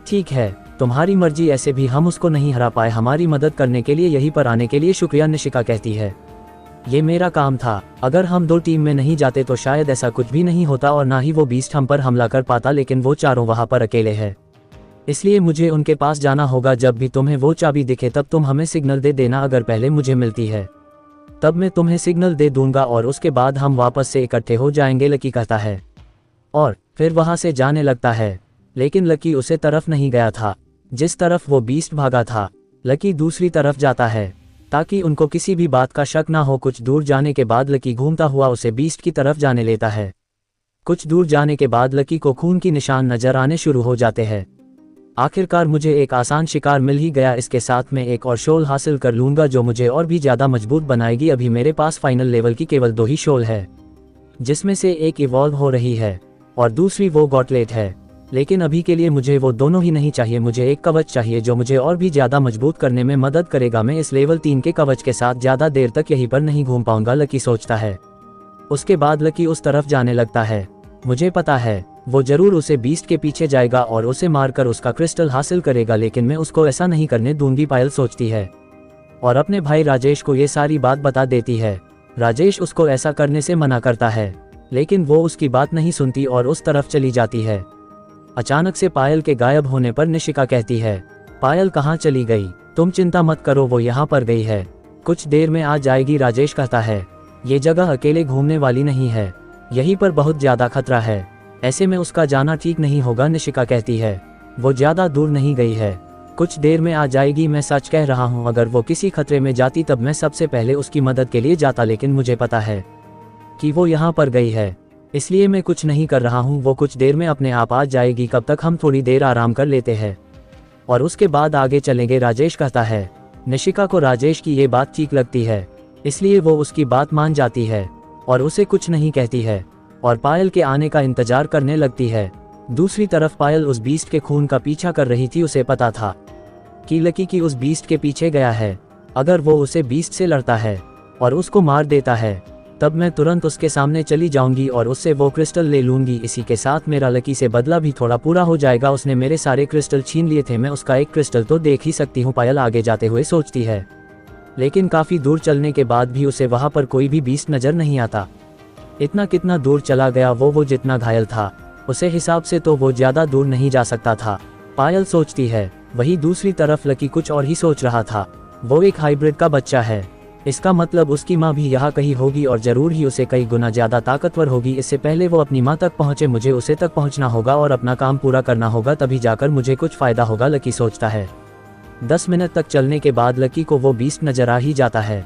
ठीक है, तुम्हारी मर्जी, ऐसे भी हम उसको नहीं हरा पाए। हमारी मदद करने के लिए यहीं पर आने के लिए शुक्रिया, निशिका कहती है। ये मेरा काम था, अगर हम 2 टीम में नहीं जाते तो शायद ऐसा कुछ भी नहीं होता और ना ही वो बीस्ट हम पर हमला कर पाता, लेकिन वो चारों वहाँ पर अकेले हैं, इसलिए मुझे उनके पास जाना होगा। जब भी तुम्हें वो चाबी दिखे तब तुम हमें सिग्नल दे देना, अगर पहले मुझे मिलती है तब मैं तुम्हें सिग्नल दे दूंगा और उसके बाद हम वापस से इकट्ठे हो जाएंगे, लकी कहता है। और फिर वहां से जाने लगता है, लेकिन लकी उसे तरफ नहीं गया था जिस तरफ वो बीस्ट भागा था। लकी दूसरी तरफ जाता है ताकि उनको किसी भी बात का शक ना हो। कुछ दूर जाने के बाद लकी घूमता हुआ उसे बीस्ट की तरफ जाने लेता है। कुछ दूर जाने के बाद लकी को खून की निशान नजर आने शुरू हो जाते हैं। आखिरकार मुझे एक आसान शिकार मिल ही गया, इसके साथ मैं एक और शोल हासिल कर लूंगा जो मुझे और भी ज्यादा मजबूत बनाएगी। अभी मेरे पास फाइनल लेवल की केवल 2 ही शोल है, जिसमें से एक इवॉल्व हो रही है और दूसरी वो गॉटलेट है, लेकिन अभी के लिए मुझे वो दोनों ही नहीं चाहिए। मुझे एक कवच चाहिए जो मुझे और भी ज्यादा मजबूत करने में मदद करेगा। मैं इस लेवल 3 के कवच के साथ ज्यादा देर तक यहीं पर नहीं घूम पाऊंगा, लकी सोचता है। उसके बाद लकी उस तरफ जाने लगता है। मुझे पता है वो जरूर उसे बीस्ट के पीछे जाएगा और उसे मारकर उसका क्रिस्टल हासिल करेगा, लेकिन मैं उसको ऐसा नहीं करने दूंगी, पायल सोचती है और अपने भाई राजेश को ये सारी बात बता देती है। राजेश उसको ऐसा करने से मना करता है, लेकिन वो उसकी बात नहीं सुनती और उस तरफ चली जाती है। अचानक से पायल के गायब होने पर निशिका कहती है, पायल कहाँ चली गई? तुम चिंता मत करो, वो यहाँ पर गई है, कुछ देर में आ जाएगी, राजेश कहता है। ये जगह अकेले घूमने वाली नहीं है, यहीं पर बहुत ज्यादा खतरा है, ऐसे में उसका जाना ठीक नहीं होगा, निशिका कहती है। वो ज्यादा दूर नहीं गई है, कुछ देर में आ जाएगी, मैं सच कह रहा हूँ। अगर वो किसी खतरे में जाती तब मैं सबसे पहले उसकी मदद के लिए जाता, लेकिन मुझे पता है कि वो यहाँ पर गई है, इसलिए मैं कुछ नहीं कर रहा हूँ। वो कुछ देर में अपने आप आ जाएगी, कब तक हम थोड़ी देर आराम कर लेते हैं और उसके बाद आगे चलेंगे, राजेश कहता है। निशिका को राजेश की ये बात ठीक लगती है, इसलिए वो उसकी बात मान जाती है और उसे कुछ नहीं कहती है और पायल के आने का इंतजार करने लगती है। दूसरी तरफ पायल उस बीस्ट के खून का पीछा कर रही थी। उसे पता था कि लकी की उस बीस्ट के पीछे गया है। अगर वो उसे बीस्ट से लड़ता है और उसको मार देता है तब मैं तुरंत उसके सामने चली जाऊंगी और उससे वो क्रिस्टल ले लूंगी। इसी के साथ मेरा लकी से बदला भी थोड़ा पूरा हो जाएगा। उसने मेरे सारे क्रिस्टल छीन लिए थे, मैं उसका एक क्रिस्टल तो देख ही सकती हूँ, पायल आगे जाते हुए सोचती है। लेकिन काफी दूर चलने के बाद भी उसे वहां पर कोई भी बीस्ट नजर नहीं आता। इतना कितना दूर चला गया वो जितना घायल था उसे हिसाब से तो वो ज्यादा दूर नहीं जा सकता था, पायल सोचती है। वही दूसरी तरफ लकी कुछ और ही सोच रहा था। वो एक हाइब्रिड का बच्चा है, इसका मतलब उसकी माँ भी यहाँ कहीं होगी और जरूर ही उसे कई गुना ज्यादा ताकतवर होगी। इससे पहले वो अपनी माँ तक पहुँचे मुझे उसे तक पहुँचना होगा और अपना काम पूरा करना होगा, तभी जाकर मुझे कुछ फायदा होगा, लकी सोचता है। 10 मिनट तक चलने के बाद लकी को वो बीस्ट नजर आ ही जाता है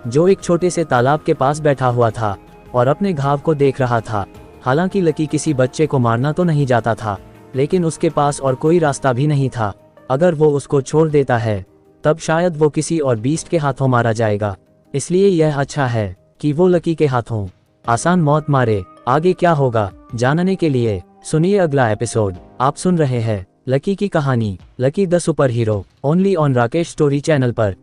जो एक छोटे से तालाब के पास बैठा हुआ था और अपने घाव को देख रहा था। हालांकि लकी किसी बच्चे को मारना तो नहीं जाता था, लेकिन उसके पास और कोई रास्ता भी नहीं था। अगर वो उसको छोड़ देता है तब शायद वो किसी और बीस्ट के हाथों मारा जाएगा, इसलिए यह अच्छा है कि वो लकी के हाथों आसान मौत मारे। आगे क्या होगा जानने के लिए सुनिए अगला एपिसोड। आप सुन रहे हैं लकी की कहानी, lucky the super hero, only on Rakesh story channel पर।